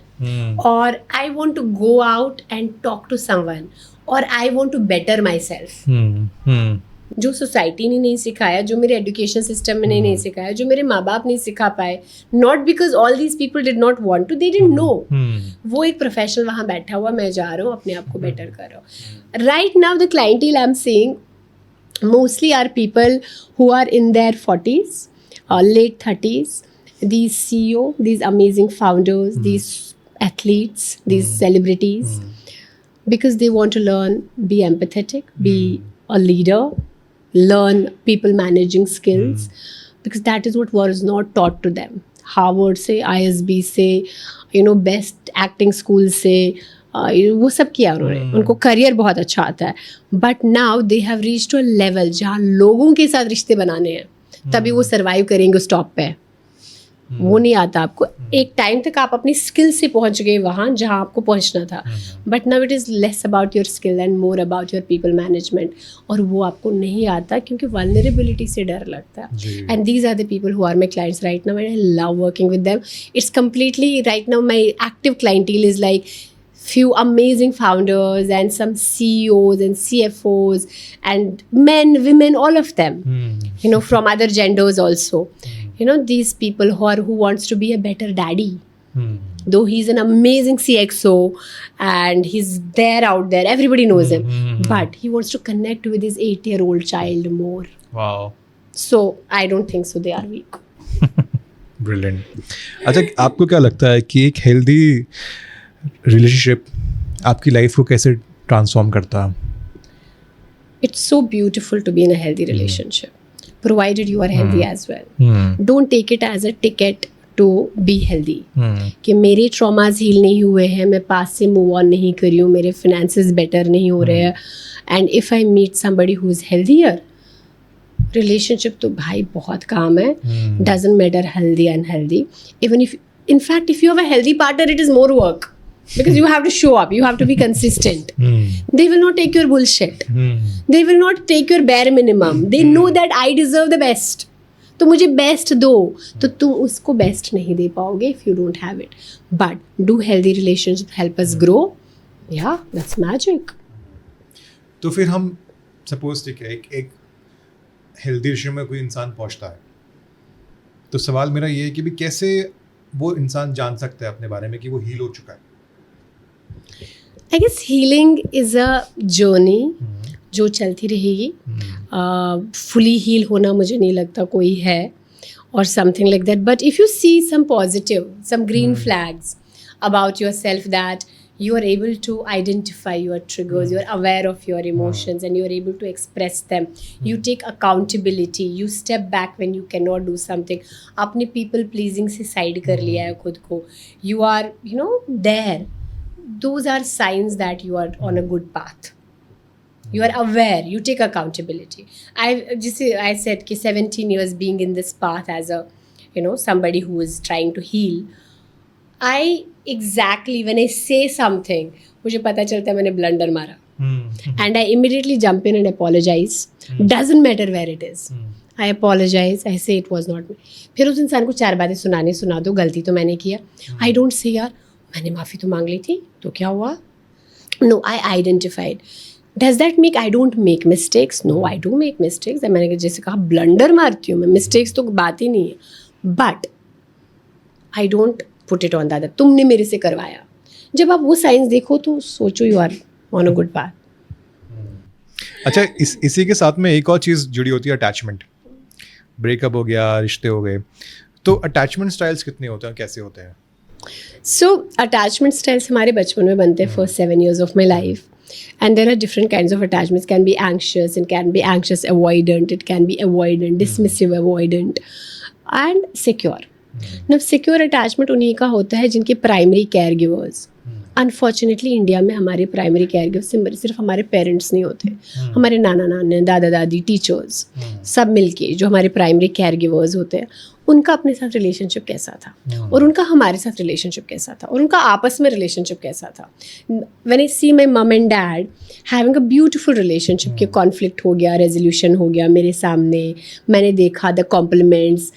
Or I want to go out and talk to someone, or I want to better myself. जो society ने नहीं सिखाया, जो मेरे education system में नहीं सिखाया, जो मेरे माँ बाप नहीं सिखा पाए, not because all these people did not want to, they didn't know. वो एक प्रोफेशनल वहाँ बैठा हुआ, मैं जा रहा हूँ अपने आप को बेटर कर रहा हूँ. Right now the clientele I am seeing mostly are people who are in their 40s or late 30s. These CEO, these amazing founders, these athletes, these celebrities, because they want to learn, be empathetic, be a leader, learn people managing skills, because that is what was not taught to them. Harvard से, ISB से, you know, best acting school से, वो सब किया उन्होंने, उनको career बहुत अच्छा आता है. But now they have reach to a level जहाँ लोगों के साथ रिश्ते बनाने हैं, तभी वो सर्वाइव करेंगे उस टॉप पे. वो नहीं आता आपको. एक टाइम तक आप अपनी स्किल से पहुंच गए वहाँ जहाँ आपको पहुंचना था, but now it is less about your skill and more about your people management. और वो आपको नहीं आता क्योंकि वल्नरेबिलिटी से डर लगता है. And these are the people who are my clients right now, and I love working with them. It's completely right now my active clientele is like few amazing founders and some CEOs and CFOs and men, women, all of them, you know, from other genders also. You know, these people who wants to be a better daddy. Though he's an amazing CXO and he's there out there, everybody knows him, but he wants to connect with his 8-year-old child more. Wow. So I don't think so they are weak. Brilliant. अच्छा, आपको क्या लगता है कि एक healthy relationship आपकी life को कैसे ट्रांसफॉर्म करता है? It's so beautiful to be in a healthy relationship, provided you are healthy as well. Don't take it as a ticket to be healthy. कि मेरे ट्रॉमास हील नहीं हुए हैं, मैं पास से मूव ऑन नहीं करी हूँ, मेरे फिनेंसेस बेटर नहीं हो रहे हैं, and if I meet somebody who is healthier, relationship तो भाई बहुत काम है. Doesn't matter healthy unhealthy. Even if, in fact, if you have a healthy partner, it is more work. Because you have to show up, you have to be consistent. They will not take your bullshit. They will not take your bare minimum. They know that I deserve the best. तो मुझे best दो, तो तुम उसको best नहीं दे पाओगे if you don't have it. But do healthy relationships help us grow? Yeah, that's magic. तो फिर हम सपोज ठीक है, एक हेल्दी रिलेशनशिप में कोई इंसान पहुंचता है, तो सवाल मेरा ये है कि भी कैसे वो इंसान जान सकता है अपने बारे में कि वो हील हो चुका है? I guess healing is a journey जो चलती रहेगी. फुली हील होना मुझे नहीं लगता कोई है or something like that. But if you see some positive, some green flags about yourself, that you are able to identify your triggers, you are aware of your emotions, and you are able to express them. You take accountability. You step back when you cannot do something. आपने people pleasing से side कर लिया है खुद को. You are, there. Those are signs that you are on a good path. You are aware, you take accountability. I said कि 17 years being in this path as a, somebody who is trying to heal. When I say something, मुझे पता चलता है मैंने blunder मारा. And I immediately jump in and apologize. Doesn't matter where it is. I apologize. I say it was not me. फिर उस इंसान को 4 बातें सुना दो, गलती तो मैंने किया. I don't say यार मैंने माफ़ी तो मांग ली थी, तो क्या हुआ? No, I identified. Does that make I don't make mistakes? No, I do make mistakes. मैंने जैसे कहा ब्लंडर मारती हूँ मैं, मिस्टेक्स तो बात ही नहीं है. But I don't put it on the other. तुमने मेरे से करवाया. जब आप वो साइंस देखो तो सोचो you are on a good path. अच्छा, इसी के साथ में एक और चीज़ जुड़ी होती है, अटैचमेंट. ब्रेकअप हो गया, रिश्ते हो गए, तो अटैचमेंट स्टाइल्स कितने होते हैं, कैसे होते हैं? सो अटैचमेंट स्टाइल्स हमारे बचपन में बनते हैं first 7 years of my life. And there are different kinds of attachments. It can be anxious, it can be anxious avoidant, it can be avoidant, dismissive avoidant, and secure. Now, secure attachment उन्हीं का होता है जिनके primary caregivers. Unfortunately India में हमारे primary care givers सिर्फ हमारे parents नहीं होते. हमारे नाना नानी, दादा दादी, टीचर्स, सब मिलके जो हमारे प्राइमरी केयर गिवर्स होते हैं, उनका अपने साथ रिलेशनशिप कैसा था और उनका हमारे साथ रिलेशनशिप कैसा था और उनका आपस में रिलेशनशिप कैसा था. When I see my mum and dad having a beautiful relationship, के कॉन्फ्लिक्ट हो गया, रेजोल्यूशन हो गया मेरे सामने, मैंने देखा the compliments,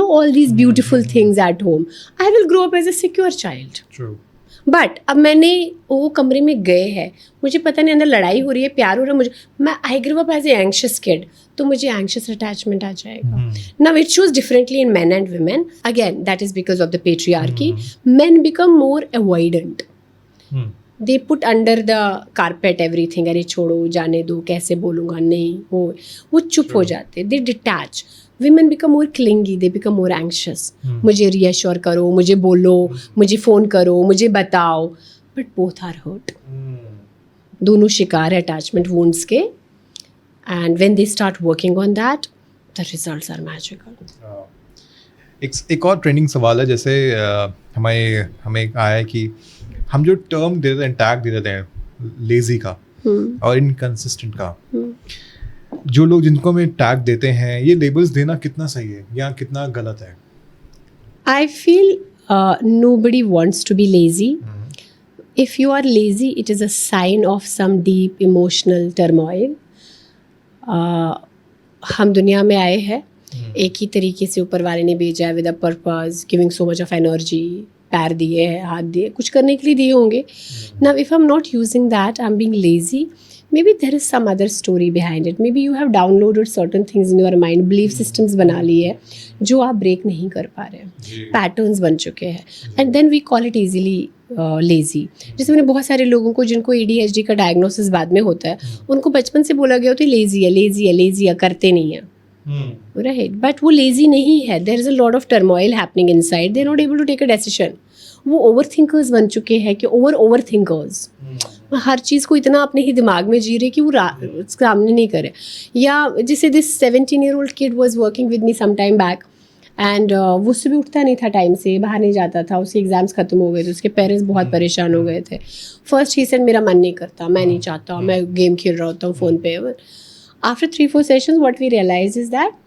all these beautiful things at home, I will grow up as a secure child. But अब मैंने वो कमरे में गए हैं, मुझे पता नहीं अंदर लड़ाई हो रही है, प्यार हो रहा है, मैं I grow up as a anxious kid, तो मुझे एंग्शियस अटैचमेंट आ जाएगा. Now it shows differently in man and women. Again that is because of the patriarchy. Men become more avoidant. They put under the carpet everything. अरे छोड़ो, जाने दो, कैसे बोलूँगा, नहीं वो चुप हो जाते. दे detach. Women become more clingy, they become more anxious. मुझे reassure करो, मुझे बोलो, मुझे फ़ोन करो, मुझे बताओ. But both are hurt. दोनों शिकार है attachment wounds के. And when they start working on that, the results are magical. एक और ट्रेंडिंग सवाल है, जैसे हमें आया है कि हम जो टर्म दे देते हैं, टैग दे देते हैं, लेजी का और इनकंसिस्टेंट का, जो लोग जिनको में टैग देते हैं, ये लेबल्स देना कितना सही है या कितना गलत है? I feel nobody wants to be lazy. If you are lazy, it is a sign of some deep emotional turmoil. हम दुनिया में आए हैं, एक ही तरीके से ऊपर वाले ने भेजा है, with a purpose, giving so much of energy. पैर दिए हैं, हाथ दिए, कुछ करने के लिए दिए होंगे. Now if I'm not using that, I'm being lazy. Maybe there is some other story behind it. Maybe you have downloaded certain things in your mind, belief systems बना ली है जो आप ब्रेक नहीं कर पा रहे हैं, पैटर्न्स बन चुके हैं, and then we call it easily lazy. जैसे मैंने बहुत सारे लोगों को जिनको ADHD का डायग्नोसिस बाद में होता है, उनको बचपन से बोला गया होता है लेजी है, करते नहीं है, राइट. बट वो लेजी नहीं है. There is a lot of turmoil happening inside. They are not able to take a decision. वो ओवर थिंकर्स बन चुके हैं कि ओवर थिंकर्स, हर चीज़ को इतना अपने ही दिमाग में जी रहे कि वो सामने नहीं करे. या जैसे this 17-year-old kid was working with me some time back, and वो सुबह उठता नहीं था टाइम से, बाहर नहीं जाता था, उसके एग्जाम्स खत्म हो गए थे, उसके पेरेंट्स बहुत परेशान हो गए थे. फर्स्ट ही सेड मेरा मन नहीं करता, मैं नहीं चाहता, मैं गेम खेल रहा होता हूँ फ़ोन पे. After 3-4 sessions what we realized is that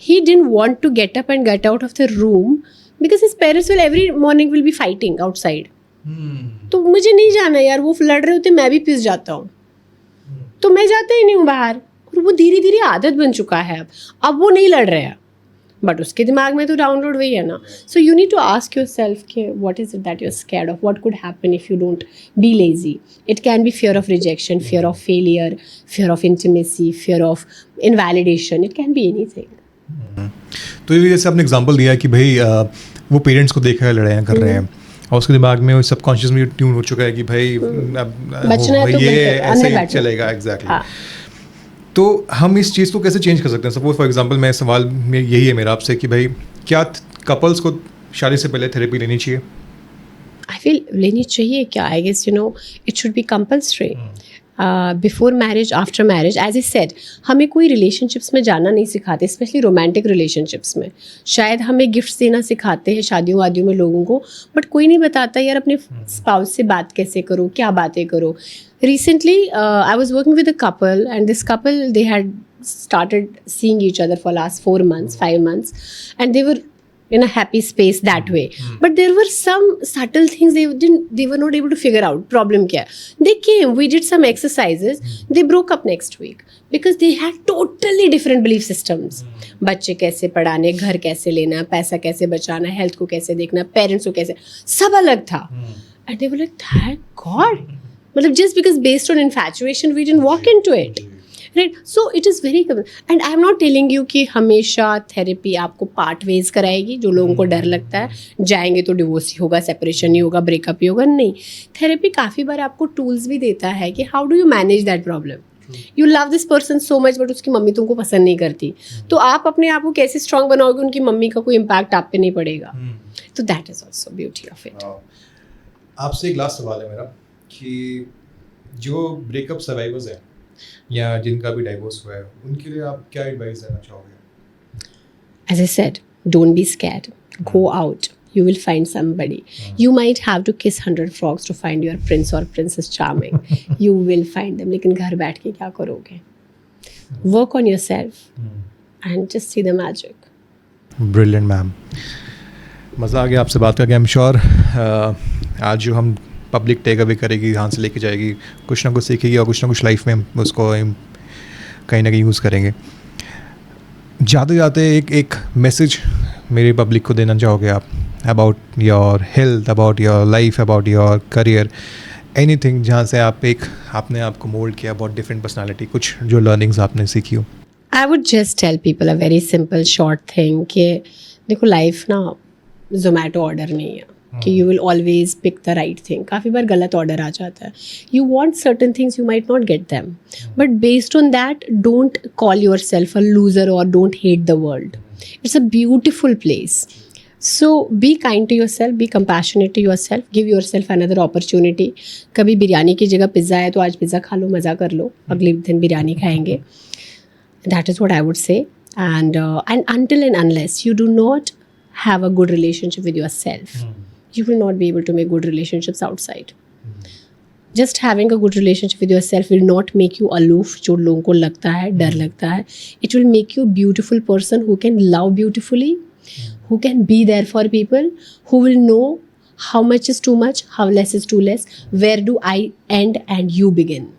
he didn't want to get up and get out of the room because his parents will every morning will be fighting outside. तो मुझे नहीं जाना यार, वो लड़ रहे होते, मैं भी पिस जाता हूँ, तो मैं जाता ही नहीं हूँ बाहर. और वो धीरे धीरे आदत बन चुका है. अब वो नहीं लड़ रहे हैं, बट उसके दिमाग में तो डाउनलोड वही है ना. So you need to ask your self कि what is it that you are scared of, what could happen if you don't be lazy. It can be fear of rejection, fear of failure, fear of intimacy, fear of invalidation. It can be anything. तो ये जैसे आपने example दिया कि भाई वो parents को देख रहे हैं, लड़ाइयाँ कर रहे हैं और उसके दिमाग में सबकॉन्शियस में ट्यून हो चुका है कि भाई अब बचना है तो ये बिल्कुल, ऐसे ही अंदर बैठो. चलेगा. एग्जैक्टली. हाँ. तो हम इस चीज़ को कैसे चेंज कर सकते हैं? सपोज फॉर एग्जांपल मैं सवाल में यही है मेरा आपसे कि भाई क्या कपल्स को शादी से पहले थेरेपी लेनी चाहिए? I feel लेनी चाहिए क्या? I guess it should be compulsory. Before marriage, after marriage, as I said, हमें कोई relationships में जाना नहीं सिखाते, स्पेशली रोमांटिक relationships में. शायद हमें गिफ्ट्स देना सिखाते हैं शादियों वादियों में लोगों को, बट कोई नहीं बताता यार अपने स्पाउस से बात कैसे करो, क्या बातें करो. Recently, I was working with a couple, and this couple, they had started seeing each other for last 4 months, 5 months, and they were in a happy space that way. But there were some subtle things they were not able to figure out. Problem kya hai? They came, we did some exercises, they broke up next week because they had totally different belief systems. बच्चे कैसे पढ़ाने, घर कैसे लेना, पैसा कैसे बचाना, health को कैसे देखना, पेरेंट्स को कैसे, सब अलग था. And they were like, thank God. मतलब just because based on infatuation we didn't walk into it. Right, so it is very common. And I am not telling you कि हमेशा थेरेपी आपको पार्ट वेज कराएगी. जो लोगों को डर लगता है जाएंगे तो डिवोर्स ही होगा, सेपरेशन ही होगा, ब्रेकअप ही होगा, नहीं. थेरेपी काफ़ी बार आपको टूल्स भी देता है कि how do you manage that problem. You love this person so much but उसकी मम्मी तुमको पसंद नहीं करती, तो आप अपने आप को कैसे स्ट्रांग बनाओगे, उनकी मम्मी का कोई इम्पैक्ट आप पे नहीं पड़ेगा. तो that is also beauty of it. आपसे एक लास्ट सवाल है मेरा कि जो ब्रेकअप सर्वाइवर्स हैं या जिनका भी डाइवोर्स हुआ है उनके लिए आप क्या एडवाइस देना चाहोगे? As I said, don't be scared. Go out. You will find somebody. You might have to kiss 100 frogs to find your prince or princess charming. You will find them. लेकिन घर बैठ के क्या करोगे? Work on yourself and just see the magic. Brilliant, ma'am. मज़ा आ गया आपसे बात करके. आई एम श्योर आज जो हम पब्लिक टेक अवे करेगी, यहाँ से लेके जाएगी, कुछ ना कुछ सीखेगी और कुछ ना कुछ लाइफ में उसको कहीं ना कहीं यूज़ करेंगे. जाते जाते एक मैसेज मेरी पब्लिक को देना चाहोगे आप about your health, about your life, about your career, anything जहाँ से आपने आपको मोल्ड किया, अबाउट डिफरेंट पर्सनालिटी, कुछ जो लर्निंग्स आपने सीखी हो? I would just tell people a very simple short thing कि देखो लाइफ ना जोमेटो ऑर्डर नहीं है कि you will always pick the right thing. काफ़ी बार गलत ऑर्डर आ जाता है. You want certain things, you might not get them, but based on that don't call your self a loser और don't hate the world. It's a beautiful place. So be kind to your self, be compassionate to your self, give your self another opportunity. कभी बिरयानी की जगह pizza है तो आज pizza खा लो, मज़ा कर लो, अगले दिन बिरयानी खाएंगे. That is what I would say. And until and unless you do not have a good relationship with yourself, you will not be able to make good relationships outside. Just having a good relationship with yourself will not make you aloof, जो लोगों को लगता है, डर लगता है. It will make you a beautiful person who can love beautifully, who can be there for people, who will know how much is too much, how less is too less, where do I end and you begin.